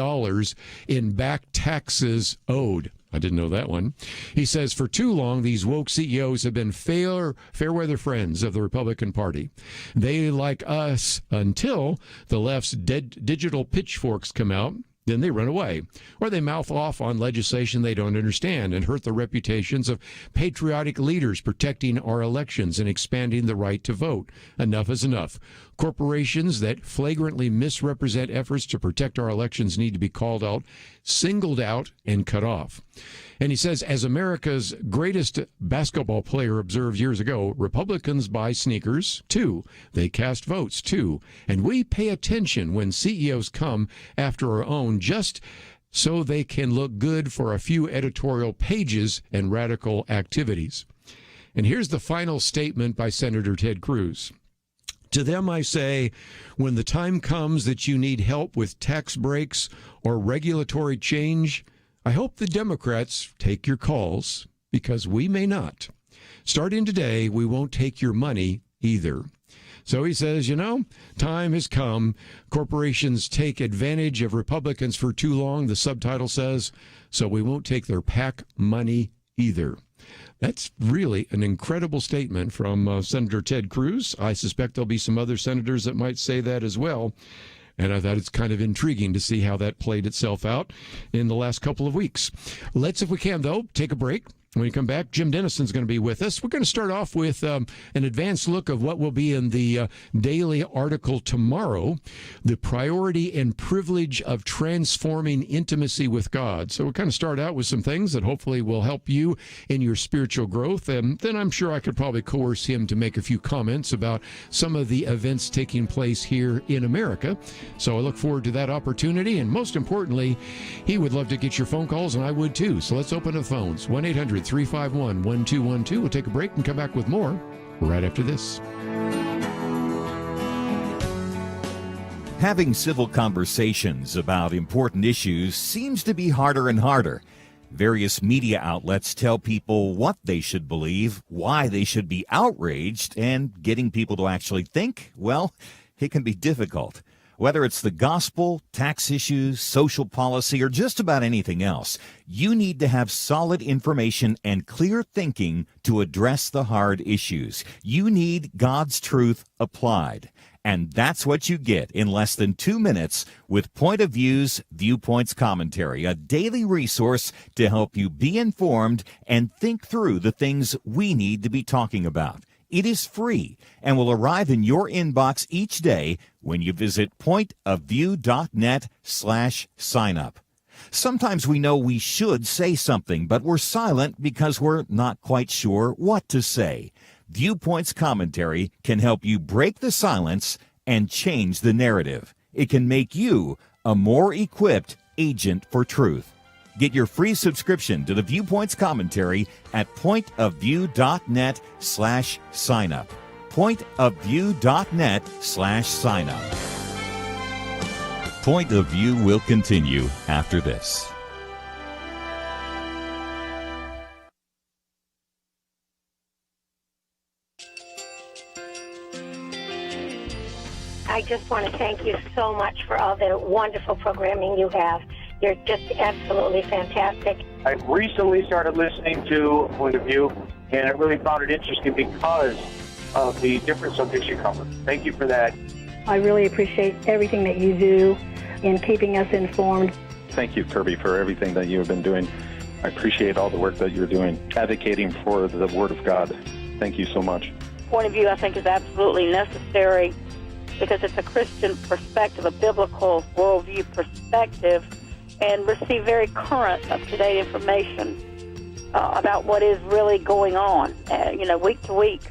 in back taxes owed. I didn't know that one. He says, for too long, these woke CEOs have been fair weather friends of the Republican Party. They like us until the left's digital pitchforks come out. Then they run away, or they mouth off on legislation they don't understand and hurt the reputations of patriotic leaders protecting our elections and expanding the right to vote. Enough is enough. Corporations that flagrantly misrepresent efforts to protect our elections need to be called out, singled out, and cut off. And he says, as America's greatest basketball player observed years ago, Republicans buy sneakers, too. They cast votes, too. And we pay attention when CEOs come after our own just so they can look good for a few editorial pages and radical activities. And here's the final statement by Senator Ted Cruz. To them, I say, when the time comes that you need help with tax breaks or regulatory change, I hope the Democrats take your calls, because we may not. Starting today, we won't take your money either. So he says, you know, time has come. Corporations take advantage of Republicans for too long, the subtitle says, so we won't take their PAC money either. That's really an incredible statement from Senator Ted Cruz. I suspect there'll be some other senators that might say that as well. And I thought it's kind of intriguing to see how that played itself out in the last couple of weeks. Let's, if we can, though, take a break. When we come back, Jim Denison's going to be with us. We're going to start off with an advanced look of what will be in the daily article tomorrow, the priority and privilege of transforming intimacy with God. So we'll kind of start out with some things that hopefully will help you in your spiritual growth. And then I'm sure I could probably coerce him to make a few comments about some of the events taking place here in America. So I look forward to that opportunity. And most importantly, he would love to get your phone calls, and I would too. So let's open the phones. 1-800-351-1212. We'll take a break and come back with more right after this. Having civil conversations about important issues seems to be harder and harder. Various media outlets tell people what they should believe, why they should be outraged, and getting people to actually think, well, it can be difficult. Whether it's the gospel, tax issues, social policy, or just about anything else, you need to have solid information and clear thinking to address the hard issues. You need God's truth applied. And that's what you get in less than 2 minutes with Point of View's Viewpoints Commentary, a daily resource to help you be informed and think through the things we need to be talking about. It is free and will arrive in your inbox each day when you visit pointofview.net/signup. Sometimes we know we should say something, but we're silent because we're not quite sure what to say. Viewpoints Commentary can help you break the silence and change the narrative. It can make you a more equipped agent for truth. Get your free subscription to the Viewpoints Commentary at pointofview.net/signup. pointofview.net/signup. Point of View will continue after this. I just want to thank you so much for all the wonderful programming you have. You're just absolutely fantastic. I recently started listening to Point of View, and I really found it interesting because of the different subjects you cover. Thank you for that. I really appreciate everything that you do in keeping us informed. Thank you, Kerby, for everything that you have been doing. I appreciate all the work that you're doing, advocating for the Word of God. Thank you so much. Point of View, I think, is absolutely necessary because it's a Christian perspective, a biblical worldview perspective, and receive very current, up-to-date information about what is really going on, week to week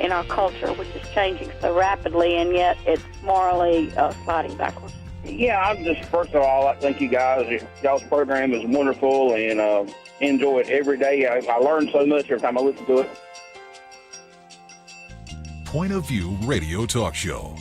in our culture, which is changing so rapidly, and yet it's morally sliding backwards. Yeah, I'm just, first of all, I thank you guys. Y'all's program is wonderful, and enjoy it every day. I learn so much every time I listen to it. Point of View Radio Talk Show.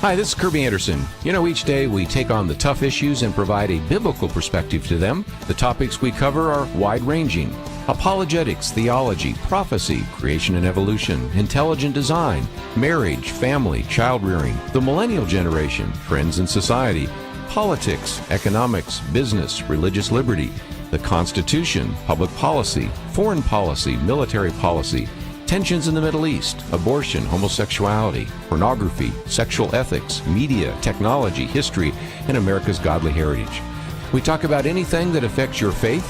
Hi, this is Kerby Anderson. You know, each day we take on the tough issues and provide a biblical perspective to them. The topics we cover are wide-ranging: apologetics, theology, prophecy, creation and evolution, intelligent design, marriage, family, child-rearing, the millennial generation, trends in society, politics, economics, business, religious liberty, the Constitution, public policy, foreign policy, military policy, tensions in the Middle East, abortion, homosexuality, pornography, sexual ethics, media, technology, history, and America's godly heritage. We talk about anything that affects your faith,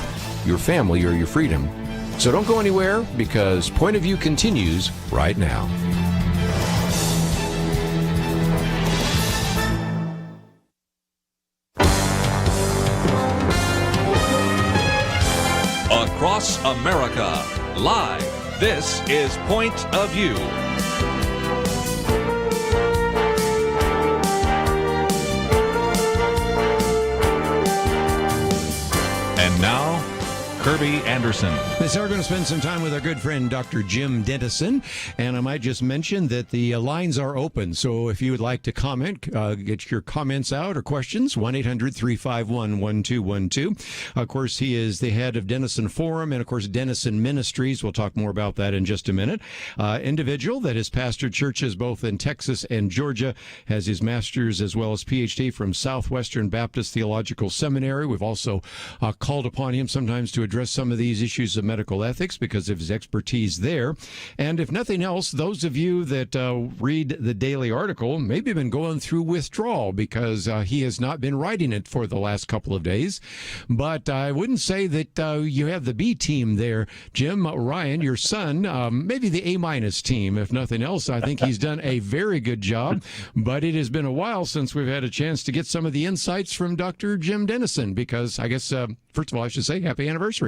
your family, or your freedom. So don't go anywhere, because Point of View continues right now. Across America, live. This is Point of View. And now, Kerby Anderson. This hour, we're going to spend some time with our good friend, Dr. Jim Denison. And I might just mention that the lines are open. So if you would like to comment, get your comments out or questions, 1-800-351-1212. Of course, he is the head of Denison Forum and, of course, Denison Ministries. We'll talk more about that in just a minute. Individual that has pastored churches both in Texas and Georgia, has his master's as well as PhD from Southwestern Baptist Theological Seminary. We've also called upon him sometimes to address some of these issues of medical ethics because of his expertise there. And if nothing else, those of you that read the daily article maybe have been going through withdrawal because he has not been writing it for the last couple of days. But I wouldn't say that you have the B team there. Jim, Ryan, your son, maybe the A- team, if nothing else. I think he's done a very good job. But it has been a while since we've had a chance to get some of the insights from Dr. Jim Denison because I guess, first of all, I should say happy anniversary.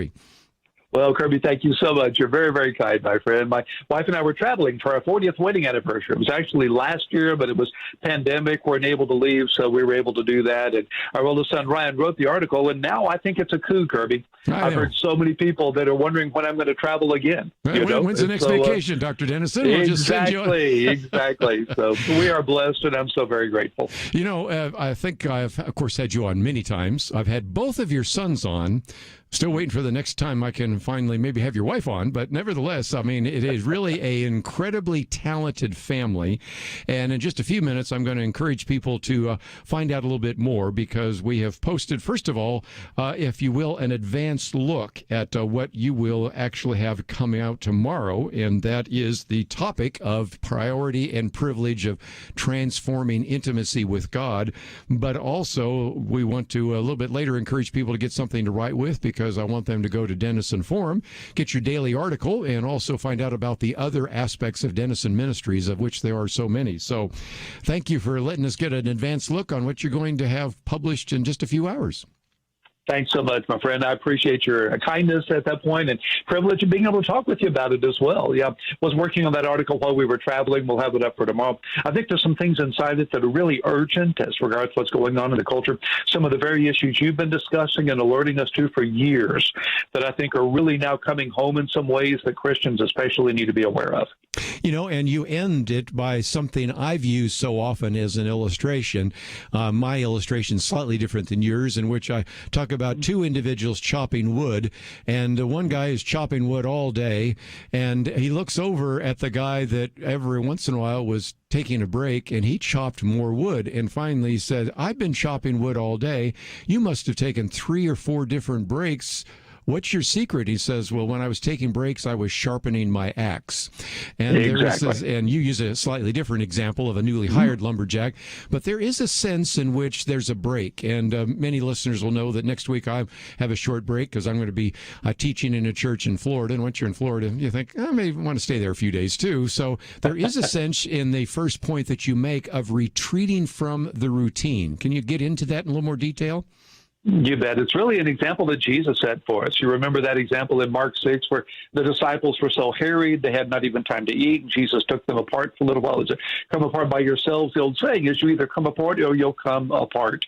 Well, Kerby, thank you so much. You're very, very kind, my friend. My wife and I were traveling for our 40th wedding anniversary. It was actually last year, but it was pandemic. We weren't able to leave, so we were able to do that. And our oldest son, Ryan, wrote the article, and now I think it's a coup, Kerby. I've heard so many people that are wondering when I'm going to travel again. When's the next vacation, Dr. Denison? We'll just send you exactly. So we are blessed, and I'm so very grateful. You know, I think I've, of course, had you on many times. I've had both of your sons on. Still waiting for the next time I can finally maybe have your wife on. But nevertheless, I mean, it is really an incredibly talented family. And in just a few minutes, I'm going to encourage people to find out a little bit more because we have posted, first of all, if you will, an advanced look at what you will actually have coming out tomorrow. And that is the topic of priority and privilege of transforming intimacy with God. But also, we want to a little bit later encourage people to get something to write with because I want them to go to Denison Forum, get your daily article, and also find out about the other aspects of Denison Ministries, of which there are so many. So thank you for letting us get an advanced look on what you're going to have published in just a few hours. Thanks so much, my friend. I appreciate your kindness at that point and privilege of being able to talk with you about it as well. Yeah, was working on that article while we were traveling. We'll have it up for tomorrow. I think there's some things inside it that are really urgent as regards to what's going on in the culture. Some of the very issues you've been discussing and alerting us to for years that I think are really now coming home in some ways that Christians especially need to be aware of. You know, and you end it by something I've used so often as an illustration. My illustration is slightly different than yours, in which I talk about two individuals chopping wood, and one guy is chopping wood all day, and he looks over at the guy that every once in a while was taking a break, and he chopped more wood, and finally said, "I've been chopping wood all day. You must have taken 3 or 4 different breaks. What's your secret?" He says, "Well, when I was taking breaks, I was sharpening my axe." And and you use a slightly different example of a newly hired lumberjack, but there is a sense in which there's a break. And many listeners will know that next week I have a short break because I'm going to be teaching in a church in Florida. And once you're in Florida, you think, I may want to stay there a few days too. So there is a sense in the first point that you make of retreating from the routine. Can you get into that in a little more detail? You bet. It's really an example that Jesus set for us. You remember that example in Mark 6 where the disciples were so harried they had not even time to eat. Jesus took them apart for a little while. He said, come apart by yourselves. The old saying is you either come apart or you'll come apart.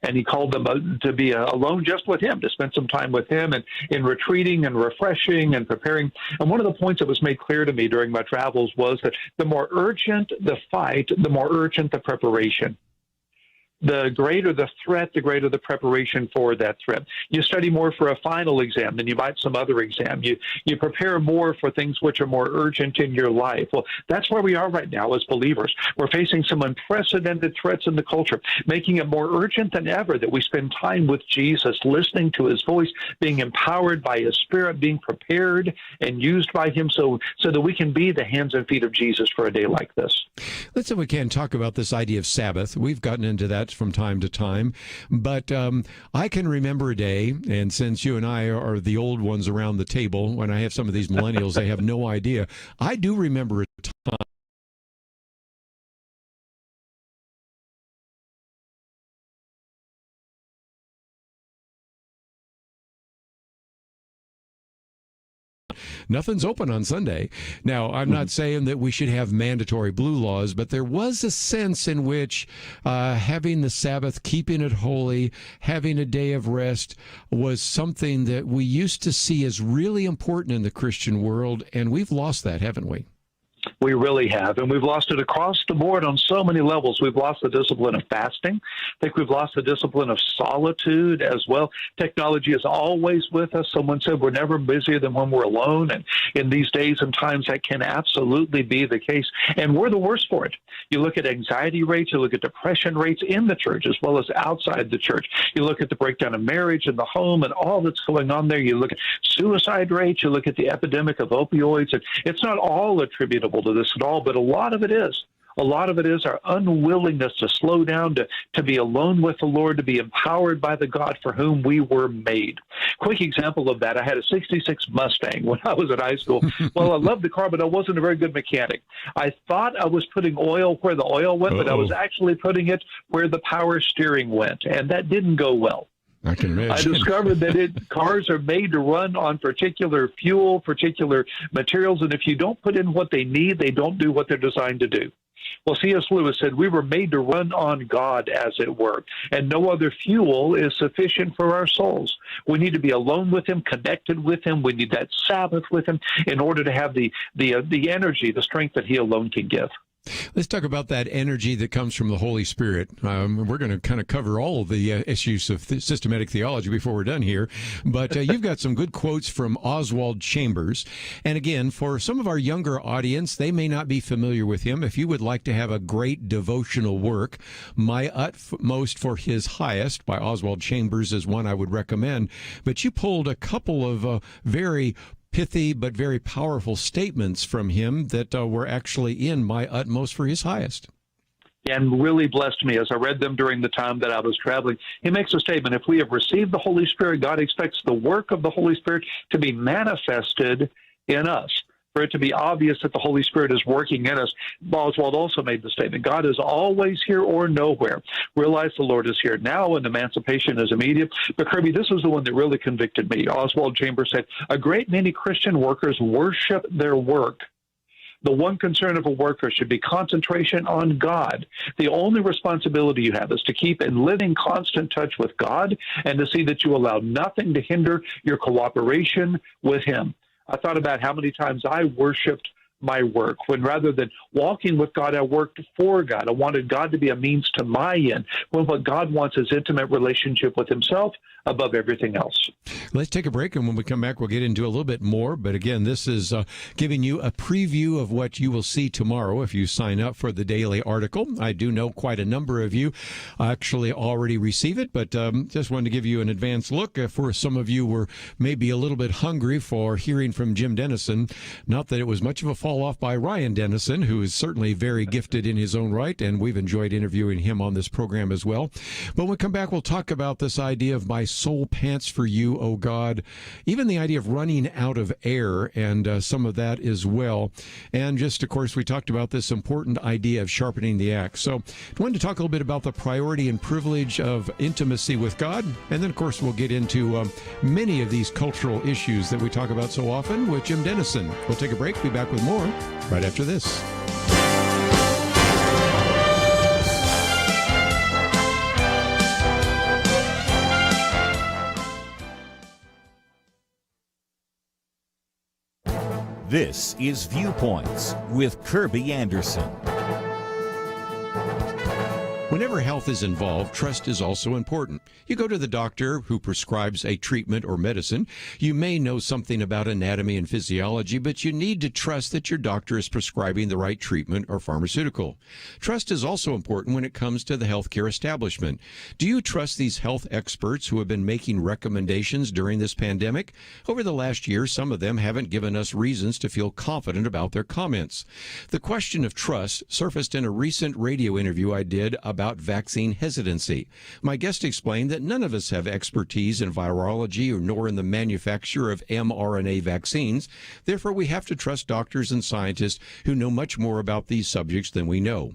And he called them to be alone just with him, to spend some time with him and in retreating and refreshing and preparing. And one of the points that was made clear to me during my travels was that the more urgent the fight, the more urgent the preparation. The greater the threat, the greater the preparation for that threat. You study more for a final exam than you might some other exam. You prepare more for things which are more urgent in your life. Well, that's where we are right now as believers. We're facing some unprecedented threats in the culture, making it more urgent than ever that we spend time with Jesus, listening to his voice, being empowered by his Spirit, being prepared and used by him so that we can be the hands and feet of Jesus for a day like this. Let's, if we can, talk about this idea of Sabbath. We've gotten into that from time to time, but I can remember a day, and since you and I are the old ones around the table, when I have some of these millennials, they have no idea. I do remember a time nothing's open on Sunday. Now, I'm not saying that we should have mandatory blue laws, but there was a sense in which having the Sabbath, keeping it holy, having a day of rest was something that we used to see as really important in the Christian world, and we've lost that, haven't we? We really have, and we've lost it across the board on so many levels. We've lost the discipline of fasting. I think we've lost the discipline of solitude as well. Technology is always with us. Someone said we're never busier than when we're alone, and in these days and times that can absolutely be the case, and we're the worst for it. You look at anxiety rates, you look at depression rates in the church as well as outside the church. You look at the breakdown of marriage in the home and all that's going on there. You look at suicide rates, you look at the epidemic of opioids, and it's not all attributable to this at all, but a lot of it is. A lot of it is our unwillingness to slow down, to be alone with the Lord, to be empowered by the God for whom we were made. Quick example of that, I had a 66 Mustang when I was in high school. Well, I loved the car, but I wasn't a very good mechanic. I thought I was putting oil where the oil went, but I was actually putting it where the power steering went, and that didn't go well. I can imagine. I discovered that cars are made to run on particular fuel, particular materials, and if you don't put in what they need, they don't do what they're designed to do. Well, C.S. Lewis said we were made to run on God, as it were, and no other fuel is sufficient for our souls. We need to be alone with him, connected with him. We need that Sabbath with him in order to have the energy, the strength that he alone can give. Let's talk about that energy that comes from the Holy Spirit. We're going to kind of cover all of the issues of systematic theology before we're done here. But you've got some good quotes from Oswald Chambers. And again, for some of our younger audience, they may not be familiar with him. If you would like to have a great devotional work, My Utmost for His Highest by Oswald Chambers is one I would recommend. But you pulled a couple of very pithy but very powerful statements from him that were actually in My Utmost for His Highest. And really blessed me as I read them during the time that I was traveling. He makes a statement, if we have received the Holy Spirit, God expects the work of the Holy Spirit to be manifested in us, for it to be obvious that the Holy Spirit is working in us. Oswald also made the statement, God is always here or nowhere. Realize the Lord is here now and emancipation is immediate. But Kerby, this is the one that really convicted me. Oswald Chambers said, a great many Christian workers worship their work. The one concern of a worker should be concentration on God. The only responsibility you have is to keep in living constant touch with God and to see that you allow nothing to hinder your cooperation with him. I thought about how many times I worshiped my work, when rather than walking with God, I worked for God. I wanted God to be a means to my end, when what God wants is intimate relationship with himself above everything else. Let's take a break, and when we come back, we'll get into a little bit more. But again, this is giving you a preview of what you will see tomorrow if you sign up for the daily article. I do know quite a number of you actually already receive it, but just wanted to give you an advance look. For some of you were maybe a little bit hungry for hearing from Jim Denison. Not that it was much of a false fall off by Ryan Denison, who is certainly very gifted in his own right, and we've enjoyed interviewing him on this program as well. But when we come back, we'll talk about this idea of my soul pants for you, O God, even the idea of running out of air and some of that as well. And just, of course, we talked about this important idea of sharpening the axe. So I wanted to talk a little bit about the priority and privilege of intimacy with God. And then, of course, we'll get into many of these cultural issues that we talk about so often with Jim Denison. We'll take a break, be back with more right after this. This is Viewpoints with Kerby Anderson. Whenever health is involved, trust is also important. You go to the doctor who prescribes a treatment or medicine. You may know something about anatomy and physiology, but you need to trust that your doctor is prescribing the right treatment or pharmaceutical. Trust is also important when it comes to the healthcare establishment. Do you trust these health experts who have been making recommendations during this pandemic? Over the last year, some of them haven't given us reasons to feel confident about their comments. The question of trust surfaced in a recent radio interview I did about vaccine hesitancy. My guest explained that none of us have expertise in virology nor in the manufacture of mRNA vaccines. Therefore, we have to trust doctors and scientists who know much more about these subjects than we know.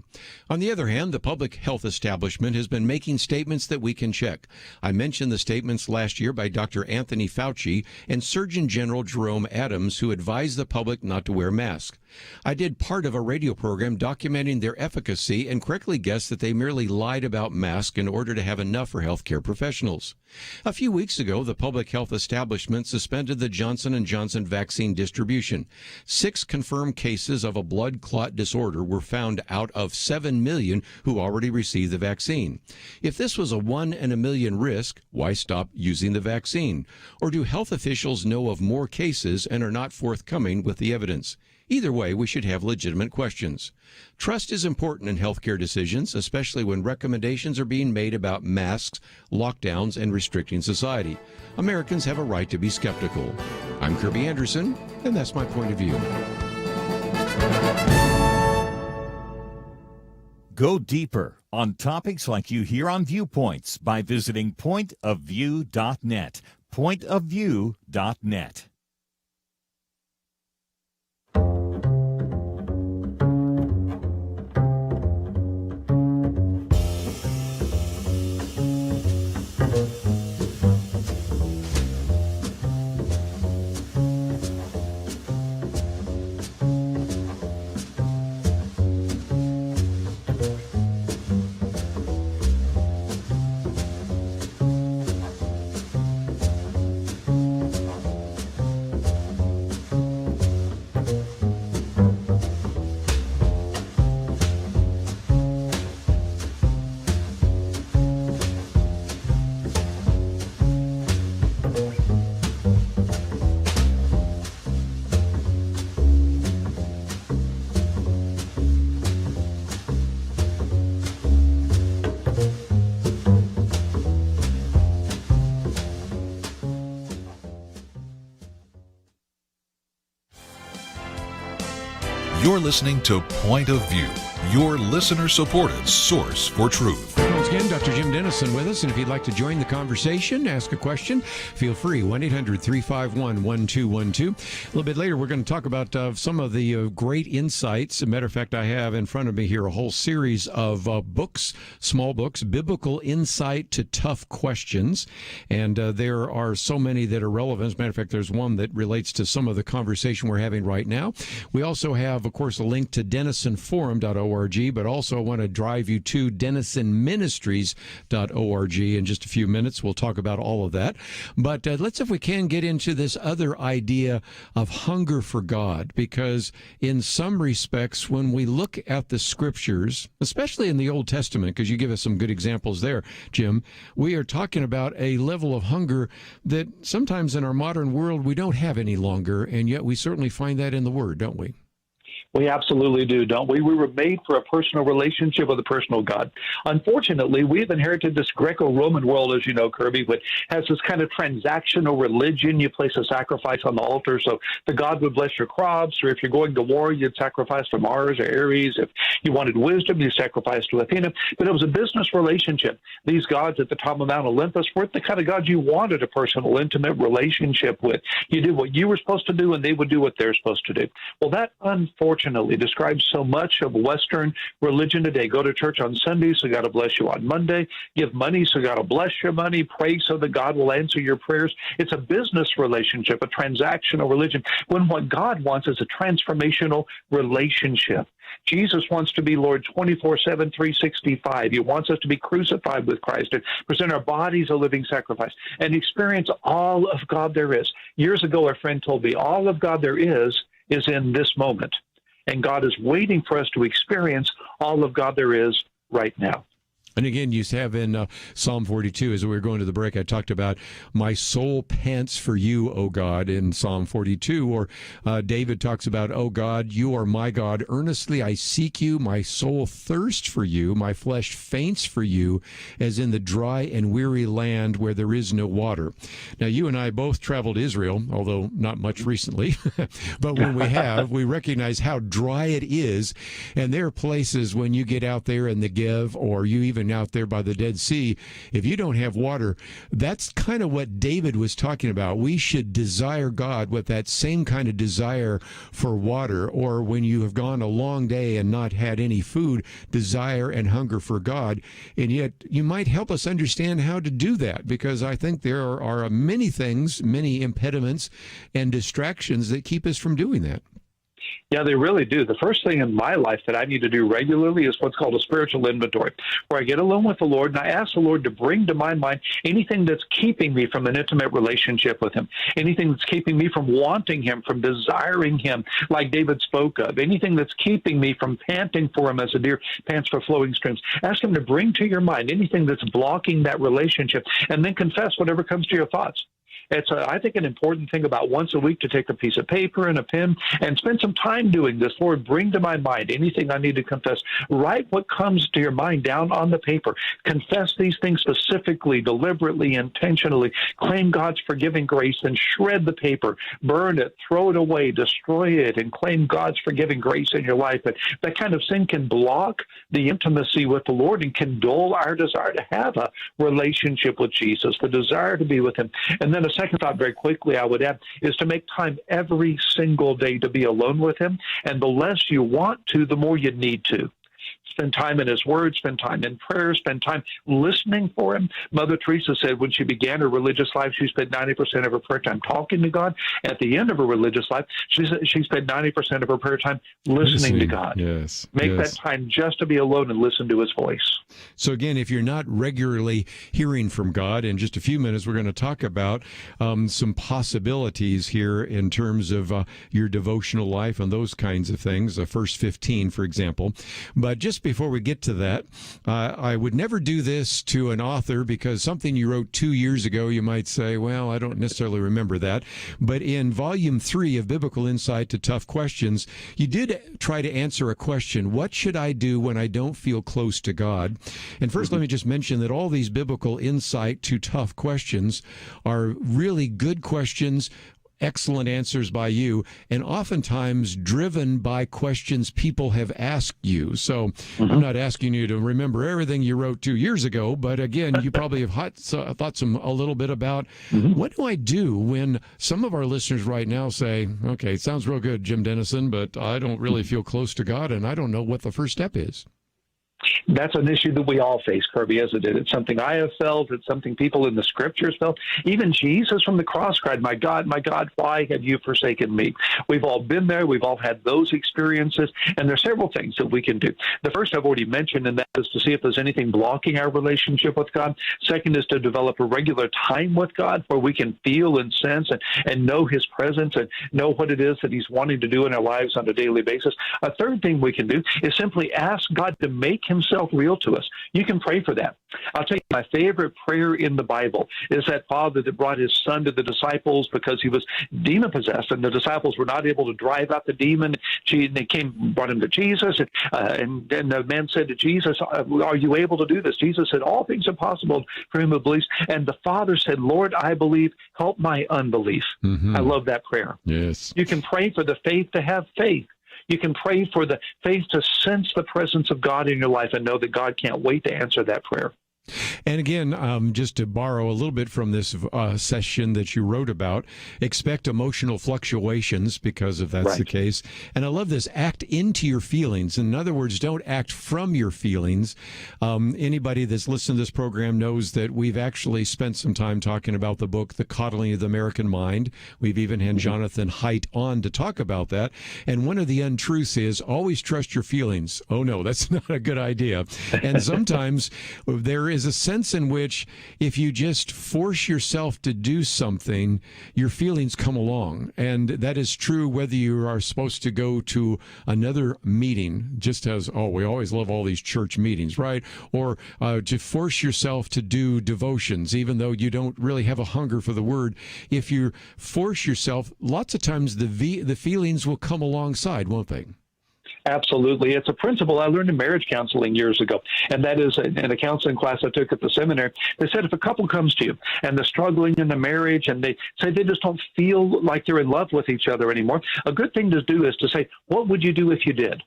On the other hand, the public health establishment has been making statements that we can check. I mentioned the statements last year by Dr. Anthony Fauci and Surgeon General Jerome Adams, who advised the public not to wear masks. I did part of a radio program documenting their efficacy and correctly guessed that they merely lied about masks in order to have enough for healthcare professionals. A few weeks ago, the public health establishment suspended the Johnson & Johnson vaccine distribution. 6 confirmed cases of a blood clot disorder were found out of 7 million who already received the vaccine. If this was a 1 in a million risk, why stop using the vaccine? Or do health officials know of more cases and are not forthcoming with the evidence? Either way, we should have legitimate questions. Trust is important in healthcare decisions, especially when recommendations are being made about masks, lockdowns, and restricting society. Americans have a right to be skeptical. I'm Kerby Anderson, and that's my point of view. Go deeper on topics like you hear on Viewpoints by visiting pointofview.net. Pointofview.net. You're listening to Point of View, your listener-supported source for truth. Once again, Dr. Jim Denison with us, and if you'd like to join the conversation, ask a question, feel free, 1-800-351-1212. A little bit later, we're going to talk about some of the great insights. As a matter of fact, I have in front of me here a whole series of books, small books, Biblical Insight to Tough Questions, and there are so many that are relevant. As a matter of fact, there's one that relates to some of the conversation we're having right now. We also have, of course, a link to denisonforum.org, but also I want to drive you to denisonministries.org in just a few minutes. We'll talk about all of that. But let's, if we can, get into this other idea of hunger for God, because in some respects, when we look at the scriptures, especially in the Old Testament, because you give us some good examples there, Jim, we are talking about a level of hunger that sometimes in our modern world we don't have any longer, and yet we certainly find that in the Word, don't we? We absolutely do, don't we? We were made for a personal relationship with a personal God. Unfortunately, we've inherited this Greco-Roman world, as you know, Kerby, which has this kind of transactional religion. You place a sacrifice on the altar so the God would bless your crops, or if you're going to war, you'd sacrifice to Mars or Ares. If you wanted wisdom, you sacrificed to Athena. But it was a business relationship. These gods at the top of Mount Olympus weren't the kind of gods you wanted a personal, intimate relationship with. You did what you were supposed to do, and they would do what they're supposed to do. Well, that unfortunately describes so much of Western religion today. Go to church on Sunday, so God will bless you on Monday. Give money, so God will bless your money. Pray so that God will answer your prayers. It's a business relationship, a transactional religion, when what God wants is a transformational relationship. Jesus wants to be Lord 24/7, 365. He wants us to be crucified with Christ and present our bodies a living sacrifice and experience all of God there is. Years ago, a friend told me, all of God there is in this moment. And God is waiting for us to experience all of God there is right now. And again, you have in Psalm 42, as we were going to the break, I talked about my soul pants for you, O God, in Psalm 42. Or David talks about, O God, you are my God. Earnestly I seek you. My soul thirsts for you. My flesh faints for you, as in the dry and weary land where there is no water. Now, you and I both traveled to Israel, although not much recently. But when we have, we recognize how dry it is. And there are places when you get out there in the Negev, or you even out there by the Dead Sea, if you don't have water, that's kind of what David was talking about. We should desire God with that same kind of desire for water, or when you have gone a long day and not had any food, desire and hunger for God. And yet you might help us understand how to do that, because I think there are many things, many impediments and distractions that keep us from doing that. Yeah, they really do. The first thing in my life that I need to do regularly is what's called a spiritual inventory, where I get alone with the Lord and I ask the Lord to bring to my mind anything that's keeping me from an intimate relationship with him, anything that's keeping me from wanting him, from desiring him, like David spoke of, anything that's keeping me from panting for him as a deer pants for flowing streams. Ask him to bring to your mind anything that's blocking that relationship, and then confess whatever comes to your thoughts. It's, I think, an important thing about once a week to take a piece of paper and a pen and spend some time doing this. Lord, bring to my mind anything I need to confess. Write what comes to your mind down on the paper. Confess these things specifically, deliberately, intentionally. Claim God's forgiving grace, and shred the paper, burn it, throw it away, destroy it, and claim God's forgiving grace in your life. But that kind of sin can block the intimacy with the Lord and can dull our desire to have a relationship with Jesus, the desire to be with him. And then a second thought, very quickly, I would add, is to make time every single day to be alone with him. And the less you want to, the more you need to. Spend time in his word, spend time in prayer, spend time listening for him. Mother Teresa said when she began her religious life, she spent 90% of her prayer time talking to God. At the end of her religious life, she spent 90% of her prayer time listening to God. Yes. Make that time just to be alone and listen to his voice. So again, if you're not regularly hearing from God, in just a few minutes, we're going to talk about some possibilities here in terms of your devotional life and those kinds of things, the first 15, for example. But just before we get to that, I would never do this to an author, because something you wrote 2 years ago, you might say, well, I don't necessarily remember that. But in Volume 3 of Biblical Insight to Tough Questions, you did try to answer a question: what should I do when I don't feel close to God? And first, let me just mention that all these Biblical Insight to Tough Questions are really good questions, excellent answers by you, and oftentimes driven by questions people have asked you. So I'm not asking you to remember everything you wrote 2 years ago, but again, you probably have thought a little bit about what do I do when some of our listeners right now say, okay, it sounds real good, Jim Denison, but I don't really feel close to God, and I don't know what the first step is. That's an issue that we all face, Kerby, as it is. It's something I have felt. It's something people in the scriptures felt. Even Jesus from the cross cried, my God, why have you forsaken me? We've all been there. We've all had those experiences. And there's several things that we can do. The first I've already mentioned, and that is to see if there's anything blocking our relationship with God. Second is to develop a regular time with God where we can feel and sense and know his presence and know what it is that he's wanting to do in our lives on a daily basis. A third thing we can do is simply ask God to make himself himself real to us. You can pray for that. I'll tell you, my favorite prayer in the Bible is that father that brought his son to the disciples because he was demon-possessed, and the disciples were not able to drive out the demon. They brought him to Jesus, and then the man said to Jesus, are you able to do this? Jesus said, all things are possible for him who believes. And the father said, Lord, I believe, help my unbelief. Mm-hmm. I love that prayer. Yes. You can pray for the faith to have faith. You can pray for the faith to sense the presence of God in your life and know that God can't wait to answer that prayer. And again, just to borrow a little bit from this session that you wrote about, expect emotional fluctuations because if that's the case. And I love this, act into your feelings. In other words, don't act from your feelings. Anybody that's listened to this program knows that we've actually spent some time talking about the book, The Coddling of the American Mind. We've even had Jonathan Haidt on to talk about that. And one of the untruths is always trust your feelings. Oh, no, that's not a good idea. And sometimes there is a sense in which if you just force yourself to do something, your feelings come along. And that is true whether you are supposed to go to another meeting, just as, we always love all these church meetings, right? Or to force yourself to do devotions, even though you don't really have a hunger for the word. If you force yourself, lots of times the feelings will come alongside, won't they? Absolutely. It's a principle I learned in marriage counseling years ago, and that is in a counseling class I took at the seminary. They said if a couple comes to you and they're struggling in the marriage and they say they just don't feel like they're in love with each other anymore, a good thing to do is to say, what would you do if you did?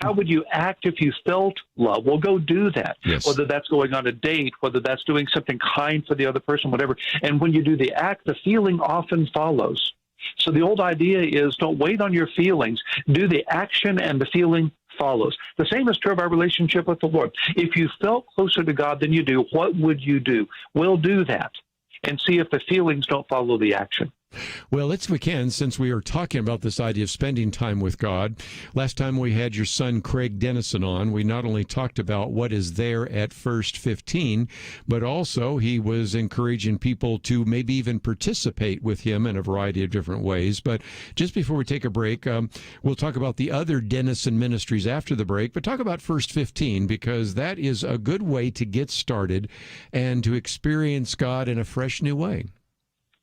How would you act if you felt love? Well, go do that. Yes. Whether that's going on a date, whether that's doing something kind for the other person, whatever. And when you do the act, the feeling often follows. So the old idea is don't wait on your feelings. Do the action and the feeling follows. The same is true of our relationship with the Lord. If you felt closer to God than you do, what would you do? We'll do that and see if the feelings don't follow the action. Well, we can, since we are talking about this idea of spending time with God. Last time we had your son, Craig Denison, on, we not only talked about what is there at First 15, but also he was encouraging people to maybe even participate with him in a variety of different ways. But just before we take a break, we'll talk about the other Denison ministries after the break, but talk about First 15, because that is a good way to get started and to experience God in a fresh new way.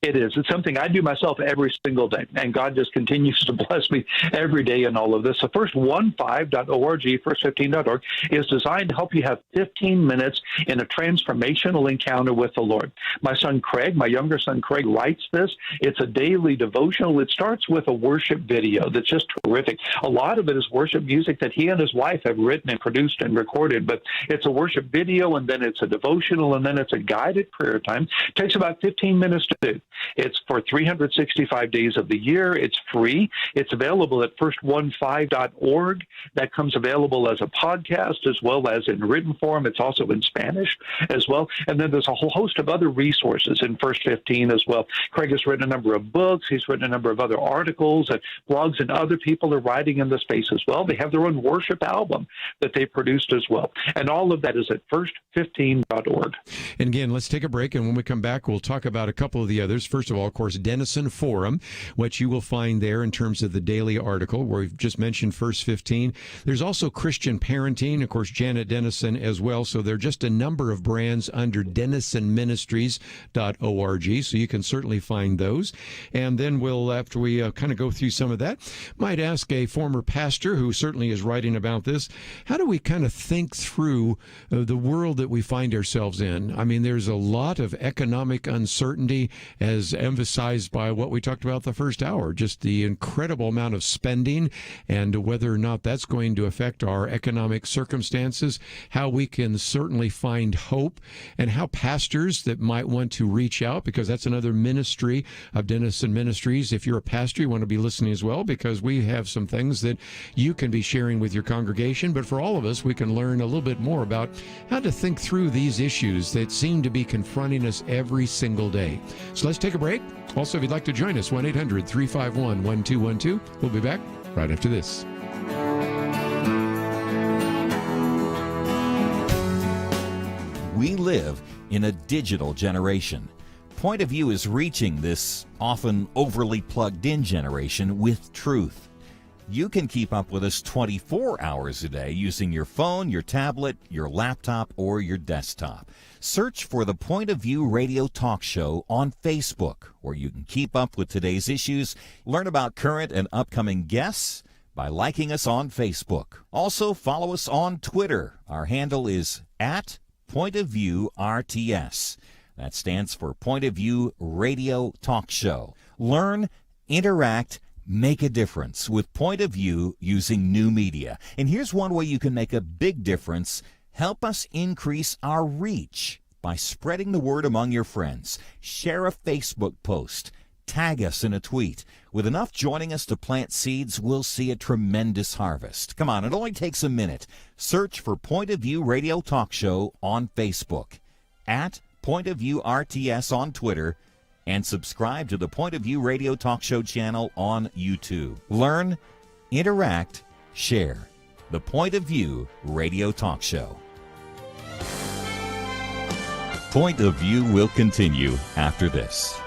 It is. It's something I do myself every single day, and God just continues to bless me every day in all of this. So first15.org, first15.org, is designed to help you have 15 minutes in a transformational encounter with the Lord. My son Craig, my younger son Craig, writes this. It's a daily devotional. It starts with a worship video that's just terrific. A lot of it is worship music that he and his wife have written and produced and recorded, but it's a worship video, and then it's a devotional, and then it's a guided prayer time. It takes about 15 minutes to do. It's for 365 days of the year. It's free. It's available at first15.org. That comes available as a podcast as well as in written form. It's also in Spanish as well. And then there's a whole host of other resources in First 15 as well. Craig has written a number of books. He's written a number of other articles and blogs, and other people are writing in the space as well. They have their own worship album that they produced as well. And all of that is at first15.org. And again, let's take a break, and when we come back, we'll talk about a couple of the others. First of all, of course, Denison Forum, what you will find there in terms of the daily article, where we've just mentioned First 15. There's also Christian Parenting, of course, Janet Denison as well. So there are just a number of brands under DenisonMinistries.org, so you can certainly find those. And then we'll, after we kind of go through some of that, might ask a former pastor who certainly is writing about this, how do we kind of think through the world that we find ourselves in? I mean, there's a lot of economic uncertainty, as emphasized by what we talked about the first hour, just the incredible amount of spending and whether or not that's going to affect our economic circumstances, how we can certainly find hope, and how pastors that might want to reach out, because that's another ministry of Denison Ministries. If you're a pastor, you want to be listening as well, because we have some things that you can be sharing with your congregation. But for all of us, we can learn a little bit more about how to think through these issues that seem to be confronting us every single day. So let's take a break. Also, if you'd like to join us, 1-800-351-1212. We'll be back right after this. We live in a digital generation. Point of View is reaching this often overly plugged-in generation with truth. You can keep up with us 24 hours a day using your phone, your tablet, your laptop, or your desktop. Search for the Point of View Radio Talk Show on Facebook, where you can keep up with today's issues, learn about current and upcoming guests by liking us on Facebook. Also, follow us on Twitter. Our handle is at Point of View RTS. That stands for Point of View Radio Talk Show. Learn, interact, make a difference with Point of View using new media. And here's one way you can make a big difference. Help us increase our reach by spreading the word among your friends. Share a Facebook post. Tag us in a tweet. With enough joining us to plant seeds, we'll see a tremendous harvest. Come on, it only takes a minute. Search for Point of View Radio Talk Show on Facebook, at Point of View RTS on Twitter, and subscribe to the Point of View Radio Talk Show channel on YouTube. Learn, interact, share. The Point of View Radio Talk Show. Point of View will continue after this.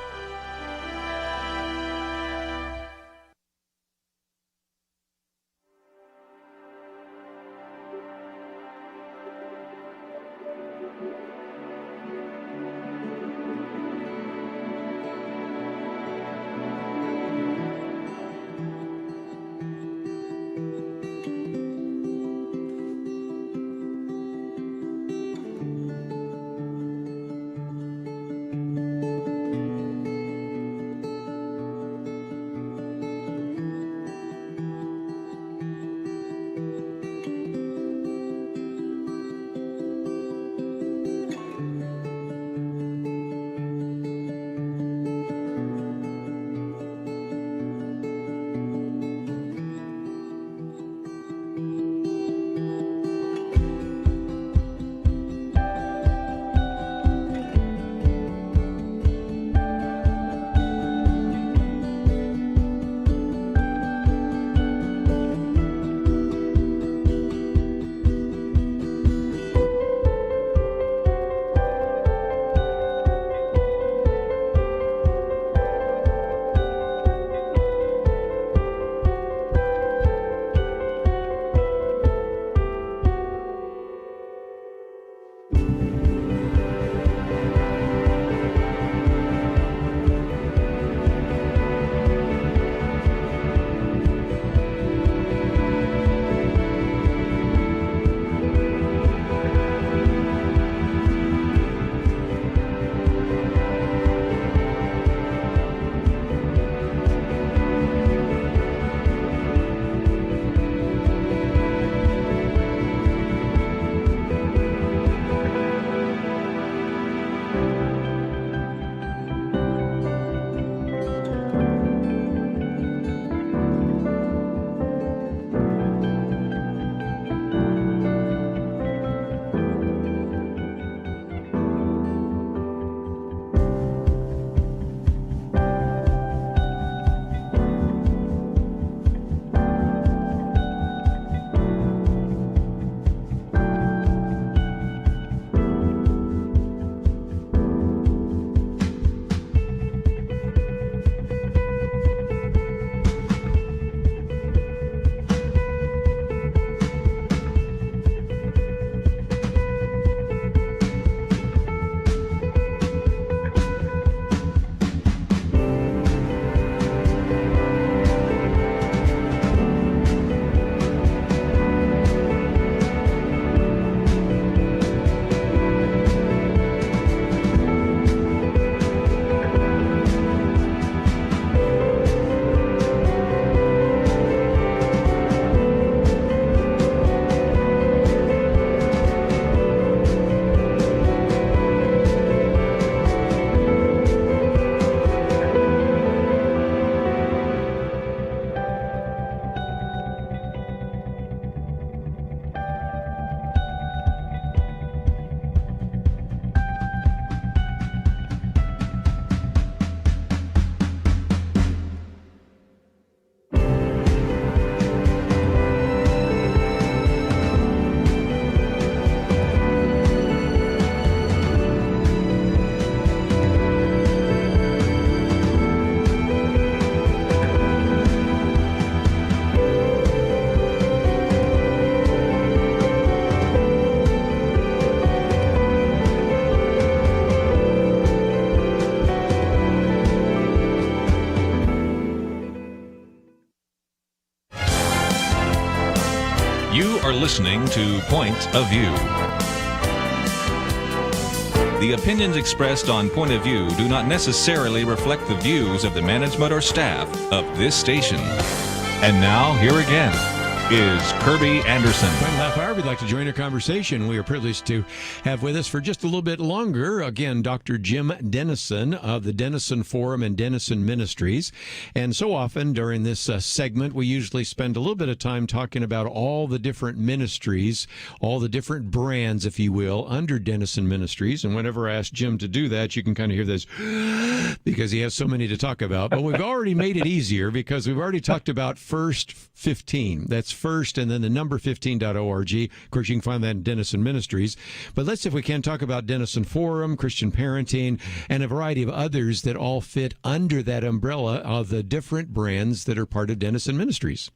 listening to Point of View. The opinions expressed on Point of View do not necessarily reflect the views of the management or staff of this station. And now, here again is Kerby Anderson. Final half hour, we'd like to join our conversation. We are privileged to have with us for just a little bit longer, again, Dr. Jim Denison of the Denison Forum and Denison Ministries. And so often during this segment, we usually spend a little bit of time talking about all the different ministries, all the different brands, if you will, under Denison Ministries. And whenever I ask Jim to do that, you can kind of hear this because he has so many to talk about. But we've already made it easier because we've already talked about First 15. That's First and then the number 15.org. Of course, you can find that in Denison Ministries. But let's, if we can, talk about Denison Forum, Christian Parenting, and a variety of others that all fit under that umbrella of the different brands that are part of Denison Ministries.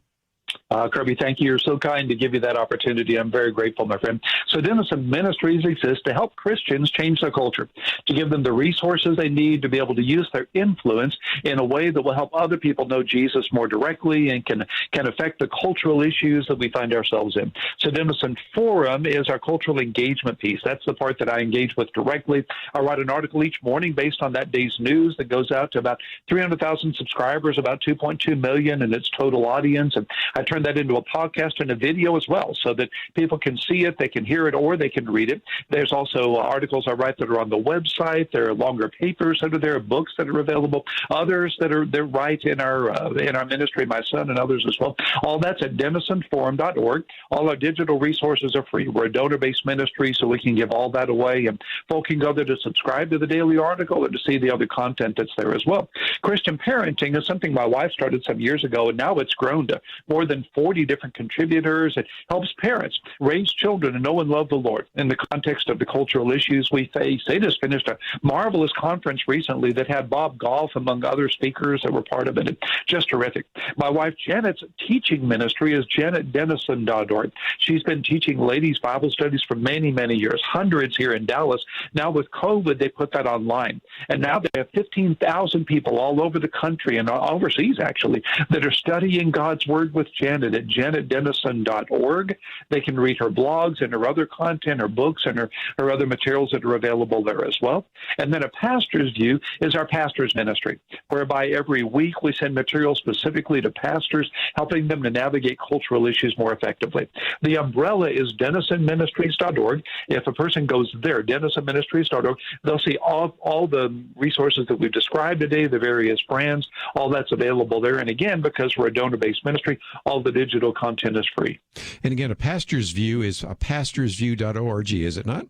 Kerby, thank you. You're so kind to give you that opportunity. I'm very grateful, my friend. So Denison Ministries exists to help Christians change their culture, to give them the resources they need to be able to use their influence in a way that will help other people know Jesus more directly and can affect the cultural issues that we find ourselves in. So Denison Forum is our cultural engagement piece. That's the part that I engage with directly. I write an article each morning based on that day's news that goes out to about 300,000 subscribers, about 2.2 million in its total audience. And I turn that into a podcast and a video as well so that people can see it, they can hear it, or they can read it. There's also articles I write that are on the website. There are longer papers that are there, books that are available, others that are they're right in our ministry, my son and others as well. All that's at denisonforum.org. All our digital resources are free. We're a donor-based ministry, so we can give all that away, and folk can go there to subscribe to the daily article or to see the other content that's there as well. Christian Parenting is something my wife started some years ago, and now it's grown to more than 40 different contributors. It helps parents raise children and know and love the Lord in the context of the cultural issues we face. They just finished a marvelous conference recently that had Bob Goff among other speakers that were part of it. It's just terrific. My wife Janet's teaching ministry is janetdenison.org. She's been teaching ladies' Bible studies for many, many years, hundreds here in Dallas. Now with COVID, they put that online. And now they have 15,000 people all over the country and overseas, actually, that are studying God's Word with Janet at janetdenison.org. They can read her blogs and her other content, her books, and her other materials that are available there as well. And then A Pastor's View is our pastor's ministry, whereby every week we send material specifically to pastors, helping them to navigate cultural issues more effectively. The umbrella is denisonministries.org. If a person goes there, denisonministries.org, they'll see all the resources that we've described today, the various brands, all that's available there. And again, because we're a donor-based ministry, all the digital content is free. And again, A Pastor's View is pastorsview.org, is it not?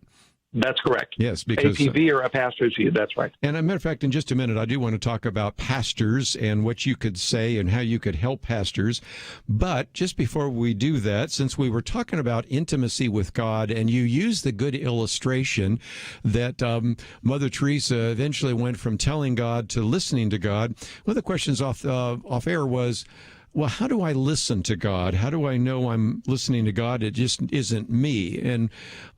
That's correct. Yes, because APV or A Pastor's View, that's right. And as a matter of fact, in just a minute, I do want to talk about pastors and what you could say and how you could help pastors. But just before we do that, since we were talking about intimacy with God, and you used the good illustration that Mother Teresa eventually went from telling God to listening to God, one of the questions off air was, well, how do I listen to God? How do I know I'm listening to God? It just isn't me. And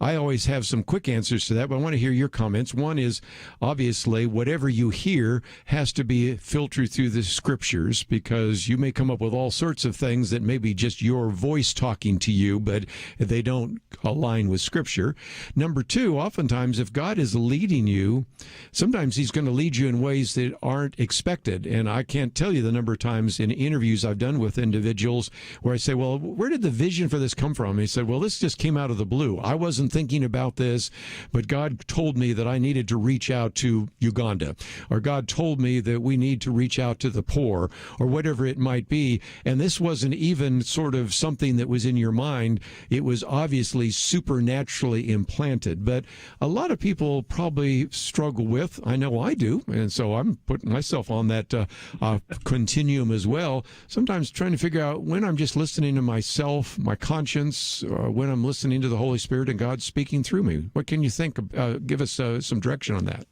I always have some quick answers to that, but I want to hear your comments. One is, obviously, whatever you hear has to be filtered through the scriptures, because you may come up with all sorts of things that may be just your voice talking to you, but they don't align with scripture. Number two, oftentimes, if God is leading you, sometimes he's going to lead you in ways that aren't expected. And I can't tell you the number of times in interviews I've done with individuals where I say, well, where did the vision for this come from? And he said, well, this just came out of the blue. I wasn't thinking about this, but God told me that I needed to reach out to Uganda, or God told me that we need to reach out to the poor, or whatever it might be. And this wasn't even sort of something that was in your mind. It was obviously supernaturally implanted. But a lot of people probably struggle with, I know I do, and so I'm putting myself on that continuum as well. Sometimes trying to figure out when I'm just listening to myself, my conscience, or when I'm listening to the Holy Spirit and God speaking through me. What can you think? Give us some direction on that.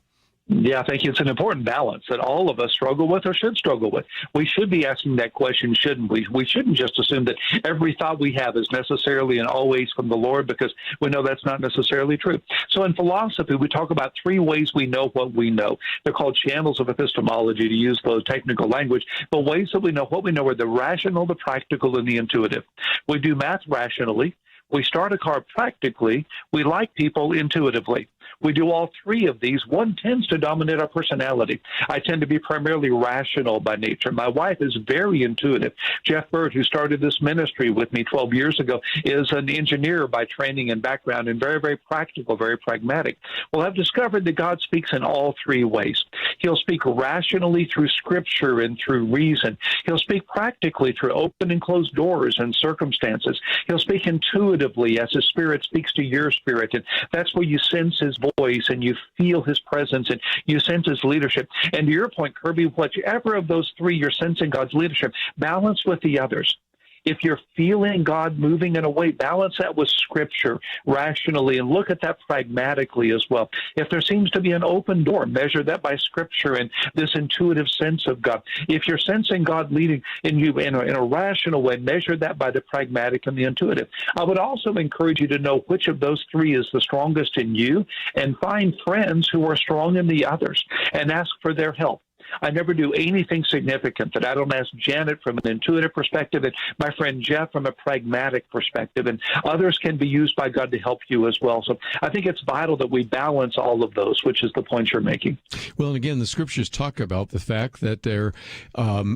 Yeah, thank you. It's an important balance that all of us struggle with or should struggle with. We should be asking that question, shouldn't we? We shouldn't just assume that every thought we have is necessarily and always from the Lord, because we know that's not necessarily true. So in philosophy, we talk about three ways we know what we know. They're called channels of epistemology, to use the technical language, but ways that we know what we know are the rational, the practical, and the intuitive. We do math rationally. We start a car practically. We like people intuitively. We do all three of these. One tends to dominate our personality. I tend to be primarily rational by nature. My wife is very intuitive. Jeff Bird, who started this ministry with me 12 years ago, is an engineer by training and background and very, very practical, very pragmatic. Well, I've discovered that God speaks in all three ways. He'll speak rationally through Scripture and through reason. He'll speak practically through open and closed doors and circumstances. He'll speak intuitively as His Spirit speaks to your spirit. And that's where you sense His voice and you feel His presence and you sense His leadership. And to your point, Kerby, whichever of those three you're sensing God's leadership, balance with the others. If you're feeling God moving in a way, balance that with Scripture rationally and look at that pragmatically as well. If there seems to be an open door, measure that by Scripture and this intuitive sense of God. If you're sensing God leading in you in a rational way, measure that by the pragmatic and the intuitive. I would also encourage you to know which of those three is the strongest in you and find friends who are strong in the others and ask for their help. I never do anything significant that I don't ask Janet from an intuitive perspective and my friend Jeff from a pragmatic perspective, and others can be used by God to help you as well. So I think it's vital that we balance all of those, which is the point you're making. Well, and again, the Scriptures talk about the fact that there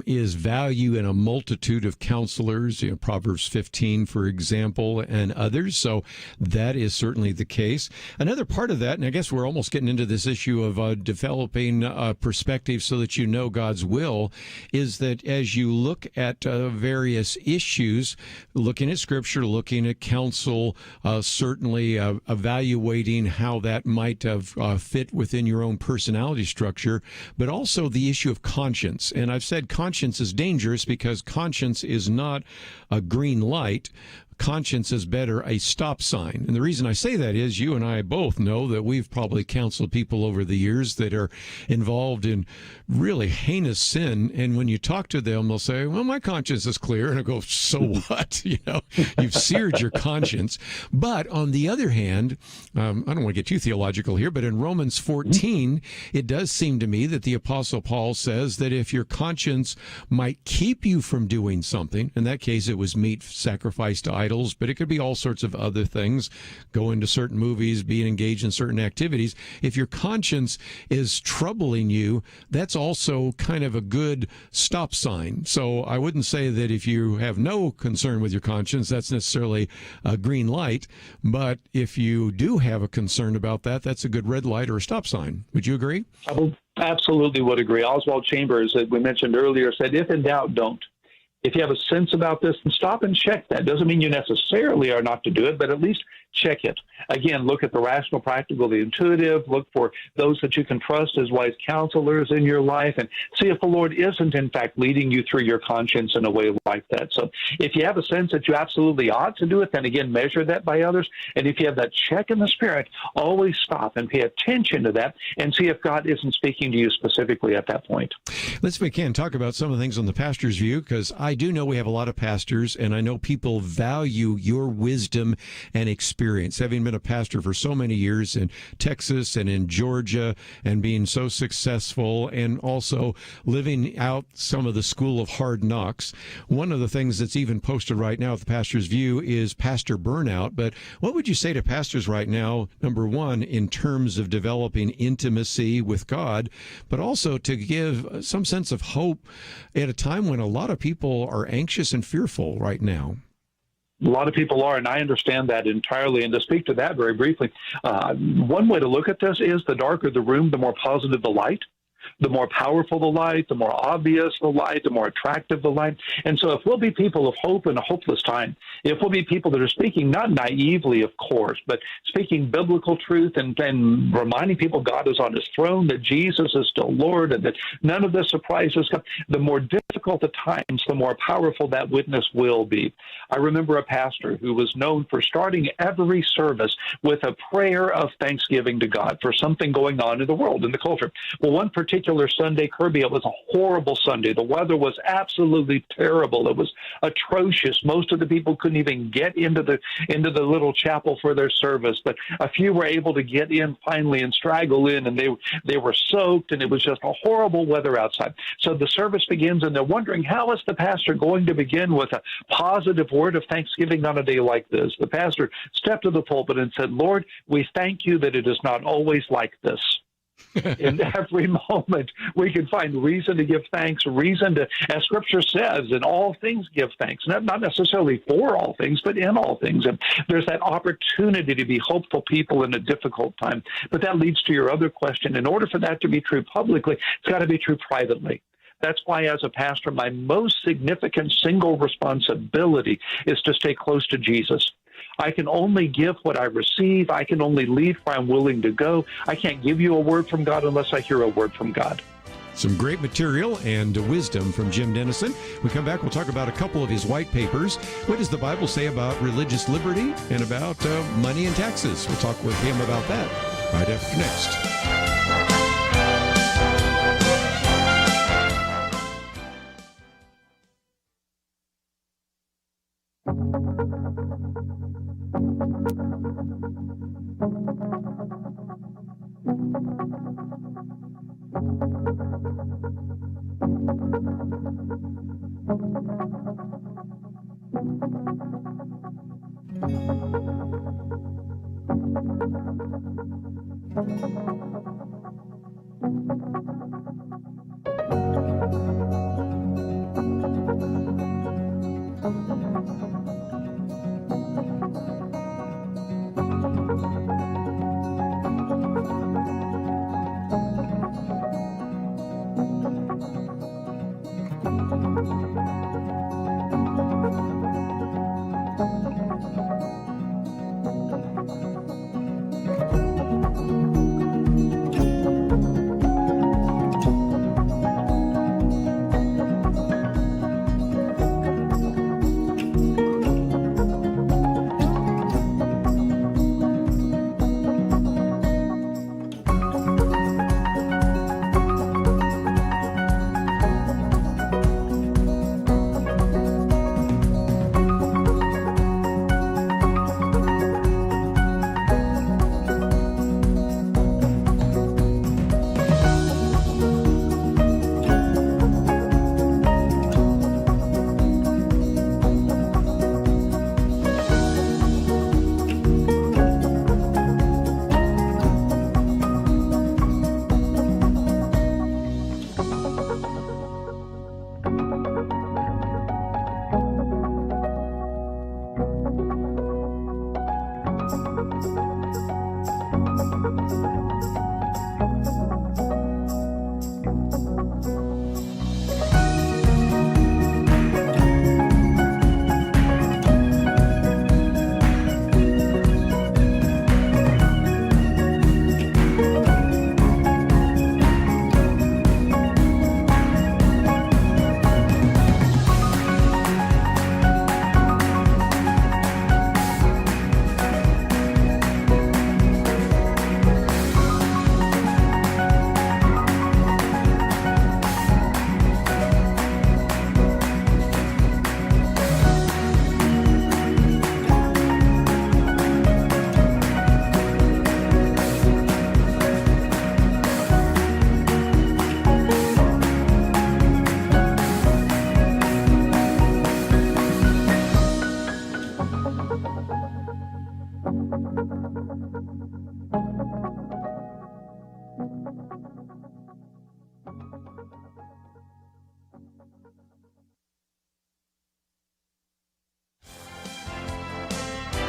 is value in a multitude of counselors, Proverbs 15, for example, and others. So that is certainly the case. Another part of that, and I guess we're almost getting into this issue of developing perspective so that you know God's will, is that as you look at various issues, looking at Scripture, looking at counsel, certainly evaluating how that might have fit within your own personality structure, but also the issue of conscience. And I've said conscience is dangerous because conscience is not a green light. Conscience is better a stop sign. And the reason I say that is you and I both know that we've probably counseled people over the years that are involved in really heinous sin. And when you talk to them, they'll say, well, my conscience is clear. And I go, so what? You've seared your conscience. But on the other hand, I don't want to get too theological here, but in Romans 14, it does seem to me that the Apostle Paul says that if your conscience might keep you from doing something, in that case, it was meat sacrificed to idols, but it could be all sorts of other things, going to certain movies, being engaged in certain activities. If your conscience is troubling you, that's also kind of a good stop sign. So I wouldn't say that if you have no concern with your conscience, that's necessarily a green light. But if you do have a concern about that, that's a good red light or a stop sign. Would you agree? I absolutely would agree. Oswald Chambers, that we mentioned earlier, said, if in doubt, don't. If you have a sense about this, then stop and check that. Doesn't mean you necessarily are not to do it, but at least check it. Again, look at the rational, practical, the intuitive. Look for those that you can trust as wise counselors in your life and see if the Lord isn't, in fact, leading you through your conscience in a way like that. So if you have a sense that you absolutely ought to do it, then again, measure that by others. And if you have that check in the Spirit, always stop and pay attention to that and see if God isn't speaking to you specifically at that point. Let's, if we can, talk about some of the things on the pastor's view, because I do know we have a lot of pastors, and I know people value your wisdom and experience. Having been a pastor for so many years in Texas and in Georgia and being so successful and also living out some of the school of hard knocks, one of the things that's even posted right now at the pastor's view is pastor burnout. But what would you say to pastors right now, number one, in terms of developing intimacy with God, but also to give some sense of hope at a time when a lot of people are anxious and fearful right now? A lot of people are, and I understand that entirely. And to speak to that very briefly, one way to look at this is the darker the room, the more positive the light. The more powerful the light, the more obvious the light, the more attractive the light. And so if we'll be people of hope in a hopeless time, if we'll be people that are speaking not naively, of course, but speaking biblical truth and reminding people God is on his throne, that Jesus is still Lord, and that none of this surprises God, the more difficult the times, the more powerful that witness will be. I remember a pastor who was known for starting every service with a prayer of thanksgiving to God for something going on in the world, in the culture. Well, one particular particular Sunday, Kerby, it was a horrible Sunday. The weather was absolutely terrible. It was atrocious. Most of the people couldn't even get into the little chapel for their service, but a few were able to get in finally and straggle in, and they were soaked, and it was just a horrible weather outside. So the service begins, and they're wondering, how is the pastor going to begin with a positive word of thanksgiving on a day like this? The pastor stepped to the pulpit and said, Lord, we thank you that it is not always like this. In every moment, we can find reason to give thanks, reason to, as Scripture says, in all things give thanks. Not necessarily for all things, but in all things. And there's that opportunity to be hopeful people in a difficult time. But that leads to your other question. In order for that to be true publicly, it's got to be true privately. That's why, as a pastor, my most significant single responsibility is to stay close to Jesus. I can only give what I receive. I can only lead where I'm willing to go. I can't give you a word from God unless I hear a word from God. Some great material and wisdom from Jim Denison. When we come back, we'll talk about a couple of his white papers. What does the Bible say about religious liberty and about money and taxes? We'll talk with him about that right after next.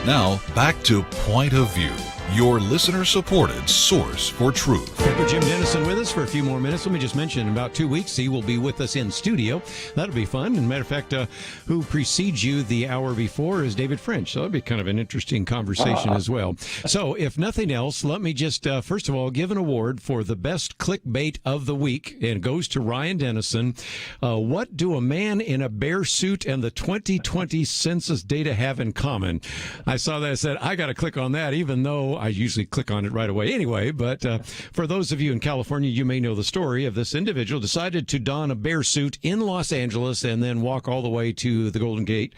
Now, back to Point of View, your listener-supported source for truth. Dr. Jim Denison with us for a few more minutes. Let me just mention, in about 2 weeks, he will be with us in studio. That'll be fun. And matter of fact, who precedes you the hour before is David French. So that'll be kind of an interesting conversation as well. So if nothing else, let me just, first of all, give an award for the best clickbait of the week. And it goes to Ryan Denison. What do a man in a bear suit and the 2020 census data have in common? I saw that. I said, I got to click on that, even though know, I usually click on it right away anyway, but for those of you in California, you may know the story of this individual decided to don a bear suit in Los Angeles and then walk all the way to the Golden Gate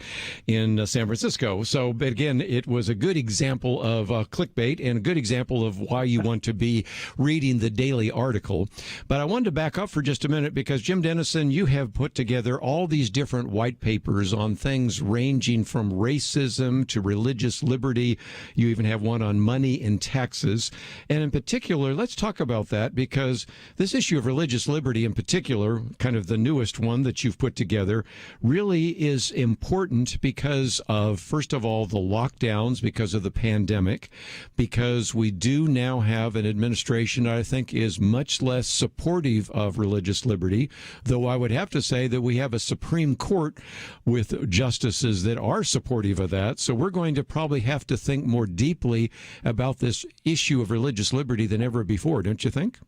in San Francisco. So, but again, it was a good example of clickbait and a good example of why you want to be reading the daily article. But I wanted to back up for just a minute because, Jim Denison, you have put together all these different white papers on things ranging from racism to religious liberty. You even have one on money and taxes. And in particular, let's talk about that, because this issue of religious liberty in particular, kind of the newest one that you've put together, really is important because of, first of all, the lockdowns because of the pandemic, because we do now have an administration that I think is much less supportive of religious liberty, though I would have to say that we have a Supreme Court with justices that are supportive of that. So we're going to probably have to think more deeply about this issue of religious liberty than ever before, don't you think?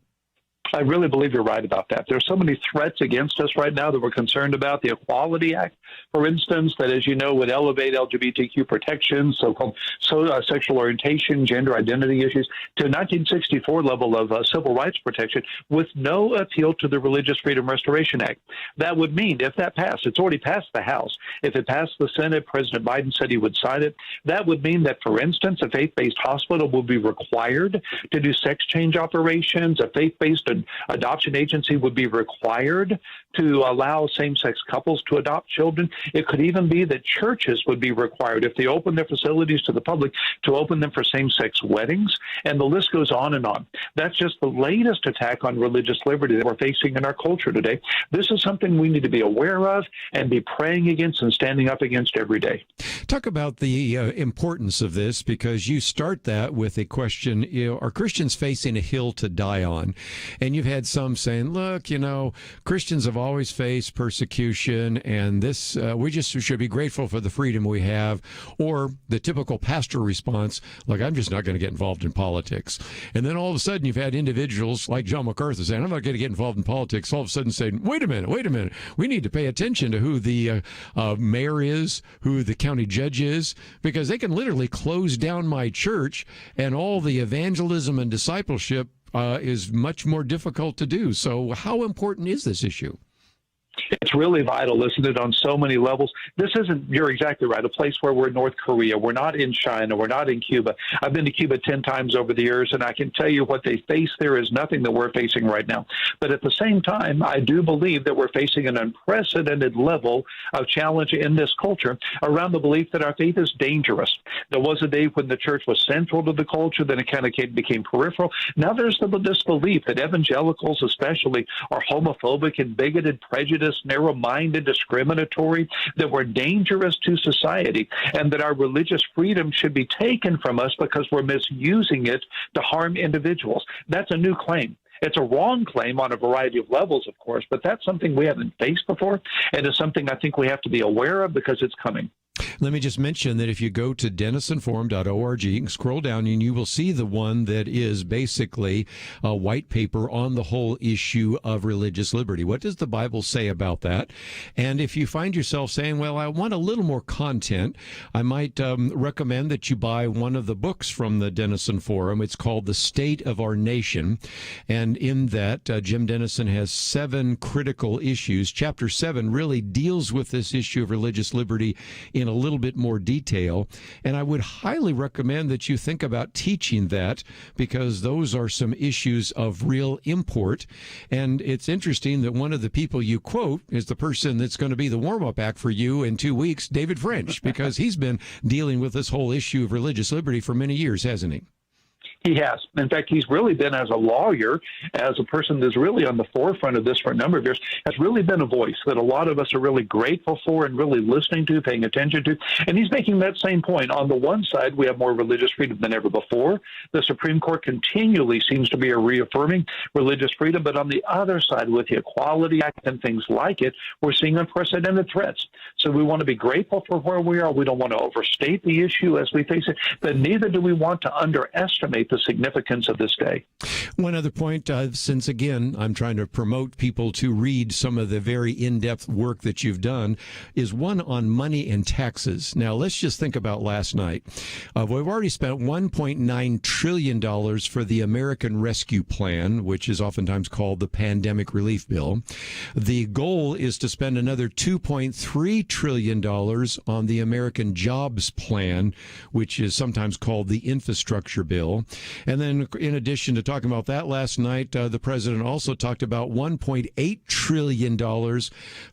I really believe you're right about that. There's so many threats against us right now that we're concerned about. The Equality Act, for instance, that, as you know, would elevate LGBTQ protections, so-called sexual orientation, gender identity issues, to a 1964 level of civil rights protection with no appeal to the Religious Freedom Restoration Act. That would mean, if that passed, it's already passed the House. If it passed the Senate, President Biden said he would sign it. That would mean that, for instance, a faith-based hospital would be required to do sex change operations. A faith-based adoption agency would be required to allow same-sex couples to adopt children. It could even be that churches would be required, if they open their facilities to the public, to open them for same-sex weddings. And the list goes on and on. That's just the latest attack on religious liberty that we're facing in our culture today. This is something we need to be aware of and be praying against and standing up against every day. Talk about the importance of this, because you start that with a question, are Christians facing a hill to die on? And you've had some saying, look, Christians have always faced persecution, and this we just should be grateful for the freedom we have. Or the typical pastor response, look, I'm just not going to get involved in politics. And then all of a sudden you've had individuals like John MacArthur saying, I'm not going to get involved in politics, all of a sudden saying, wait a minute, we need to pay attention to who the mayor is, who the county judge is, because they can literally close down my church, and all the evangelism and discipleship is much more difficult to do. So how important is this issue? It's really vital, isn't it, on so many levels? This isn't, you're exactly right, a place where we're in North Korea. We're not in China. We're not in Cuba. I've been to Cuba 10 times over the years, and I can tell you what they face there is nothing that we're facing right now. But at the same time, I do believe that we're facing an unprecedented level of challenge in this culture around the belief that our faith is dangerous. There was a day when the church was central to the culture, then it kind of became peripheral. Now there's this belief that evangelicals especially are homophobic and bigoted, prejudiced, narrow-minded, discriminatory, that we're dangerous to society, and that our religious freedom should be taken from us because we're misusing it to harm individuals. That's a new claim. It's a wrong claim on a variety of levels, of course, but that's something we haven't faced before, and it's something I think we have to be aware of because it's coming. Let me just mention that if you go to denisonforum.org, you can scroll down and you will see the one that is basically a white paper on the whole issue of religious liberty. What does the Bible say about that? And if you find yourself saying, well, I want a little more content, I might recommend that you buy one of the books from the Denison Forum. It's called The State of Our Nation. And in that, Jim Denison has 7 critical issues. Chapter 7 really deals with this issue of religious liberty in a little bit more detail, and I would highly recommend that you think about teaching that, because those are some issues of real import. And it's interesting that one of the people you quote is the person that's going to be the warm-up act for you in 2 weeks, David French, because he's been dealing with this whole issue of religious liberty for many years, hasn't he? He has. In fact, he's really been, as a lawyer, as a person that's really on the forefront of this for a number of years, has really been a voice that a lot of us are really grateful for and really listening to, paying attention to. And he's making that same point. On the one side, we have more religious freedom than ever before. The Supreme Court continually seems to be reaffirming religious freedom. But on the other side, with the Equality Act and things like it, we're seeing unprecedented threats. So we want to be grateful for where we are. We don't want to overstate the issue as we face it, but neither do we want to underestimate appreciate the significance of this day. One other point, since again, I'm trying to promote people to read some of the very in-depth work that you've done, is one on money and taxes. Now, let's just think about last night. We've already spent $1.9 trillion for the American Rescue Plan, which is oftentimes called the Pandemic Relief Bill. The goal is to spend another $2.3 trillion on the American Jobs Plan, which is sometimes called the Infrastructure Bill. And then in addition to talking about that last night, the president also talked about $1.8 trillion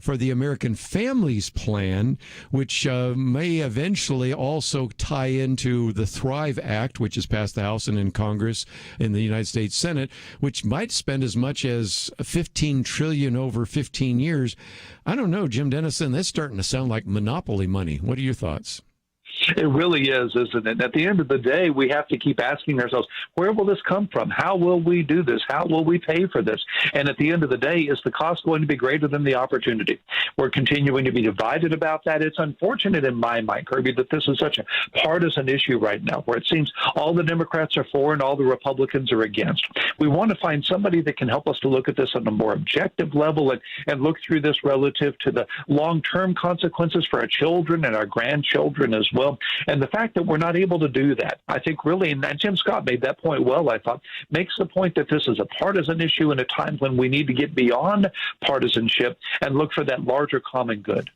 for the American Families Plan, which may eventually also tie into the Thrive Act, which has passed the House and in Congress in the United States Senate, which might spend as much as $15 trillion over 15 years. I don't know, Jim Denison, that's starting to sound like monopoly money. What are your thoughts? It really is, isn't it? At the end of the day, we have to keep asking ourselves, where will this come from? How will we do this? How will we pay for this? And at the end of the day, is the cost going to be greater than the opportunity? We're continuing to be divided about that. It's unfortunate in my mind, Kerby, that this is such a partisan issue right now, where it seems all the Democrats are for and all the Republicans are against. We want to find somebody that can help us to look at this on a more objective level and look through this relative to the long-term consequences for our children and our grandchildren as well. And the fact that we're not able to do that, I think really, and Jim Scott made that point well, I thought, makes the point that this is a partisan issue in a time when we need to get beyond partisanship and look for that larger common good.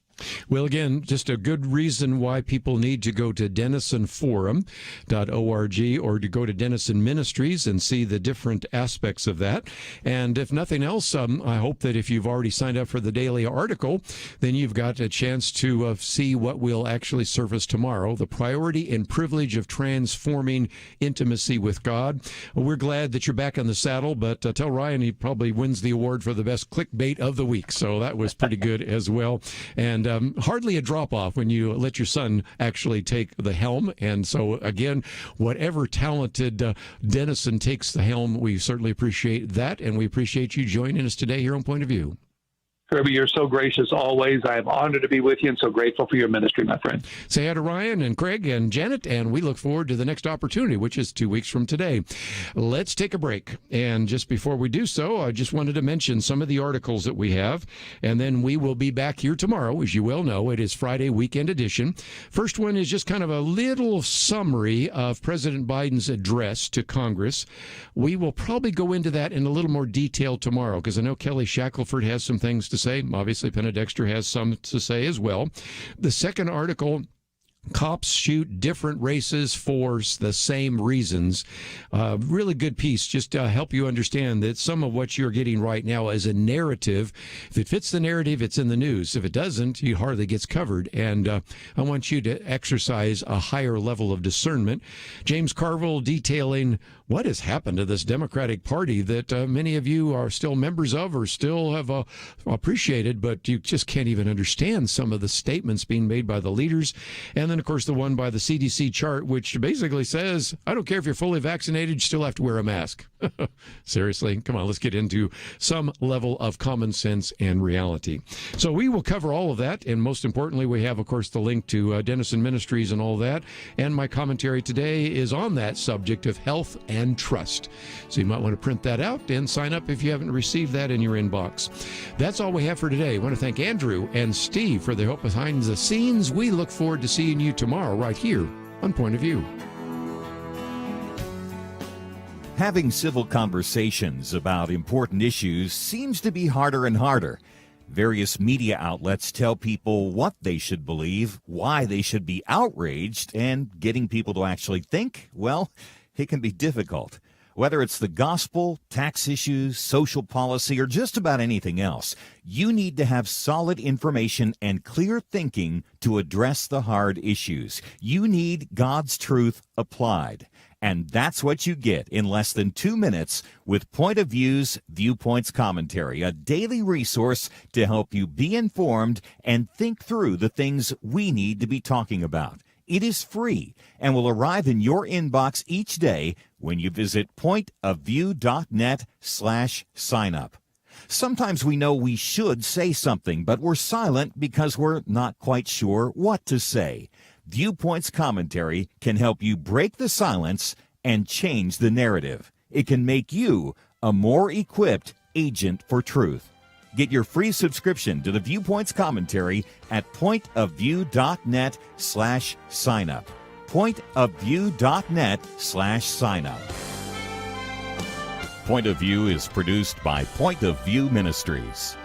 Well, again, just a good reason why people need to go to denisonforum.org or to go to Denison Ministries and see the different aspects of that. And if nothing else, I hope that if you've already signed up for the daily article, then you've got a chance to see what will actually surface tomorrow, the priority and privilege of transforming intimacy with God. We're glad that you're back on the saddle, but tell Ryan he probably wins the award for the best clickbait of the week. So that was pretty good as well. And hardly a drop-off when you let your son actually take the helm. And so, again, whatever talented Denison takes the helm, we certainly appreciate that, and we appreciate you joining us today here on Point of View. Kerby, you're so gracious always. I am honored to be with you and so grateful for your ministry, my friend. Say hi to Ryan and Craig and Janet, and we look forward to the next opportunity, which is 2 weeks from today. Let's take a break. And just before we do so, I just wanted to mention some of the articles that we have, and then we will be back here tomorrow. As you well know, it is Friday weekend edition. First one is just kind of a little summary of President Biden's address to Congress. We will probably go into that in a little more detail tomorrow, because I know Kelly Shackelford has some things to say. Obviously, Penna Dexter has some to say as well. The second article, cops shoot different races for the same reasons. Really good piece, just to help you understand that some of what you're getting right now is a narrative. If it fits the narrative, it's in the news. If it doesn't, it hardly gets covered. And I want you to exercise a higher level of discernment. James Carville detailing what has happened to this Democratic Party that many of you are still members of or still have appreciated, but you just can't even understand some of the statements being made by the leaders. And then, of course, the one by the CDC chart, which basically says, I don't care if you're fully vaccinated, you still have to wear a mask. Seriously, come on, let's get into some level of common sense and reality. So we will cover all of that, and most importantly, we have, of course, the link to Denison Ministries and all that, and my commentary today is on that subject of health and trust. So you might want to print that out and sign up if you haven't received that in your inbox. That's all we have for today. I want to thank Andrew and Steve for their help behind the scenes. We look forward to seeing you tomorrow right here on Point of View. Having civil conversations about important issues seems to be harder and harder. Various media outlets tell people what they should believe, why they should be outraged, and getting people to actually think, well, it can be difficult. Whether it's the gospel, tax issues, social policy, or just about anything else, you need to have solid information and clear thinking to address the hard issues. You need God's truth applied. And that's what you get in less than 2 minutes with Point of View's Viewpoints Commentary, a daily resource to help you be informed and think through the things we need to be talking about. It is free and will arrive in your inbox each day when you visit pointofview.net/signup. Sometimes we know we should say something, but we're silent because we're not quite sure what to say. Viewpoints Commentary can help you break the silence and change the narrative. It can make you a more equipped agent for truth. Get your free subscription to the Viewpoints commentary at pointofview.net/signup. pointofview.net/signup. Point of View is produced by Point of View Ministries.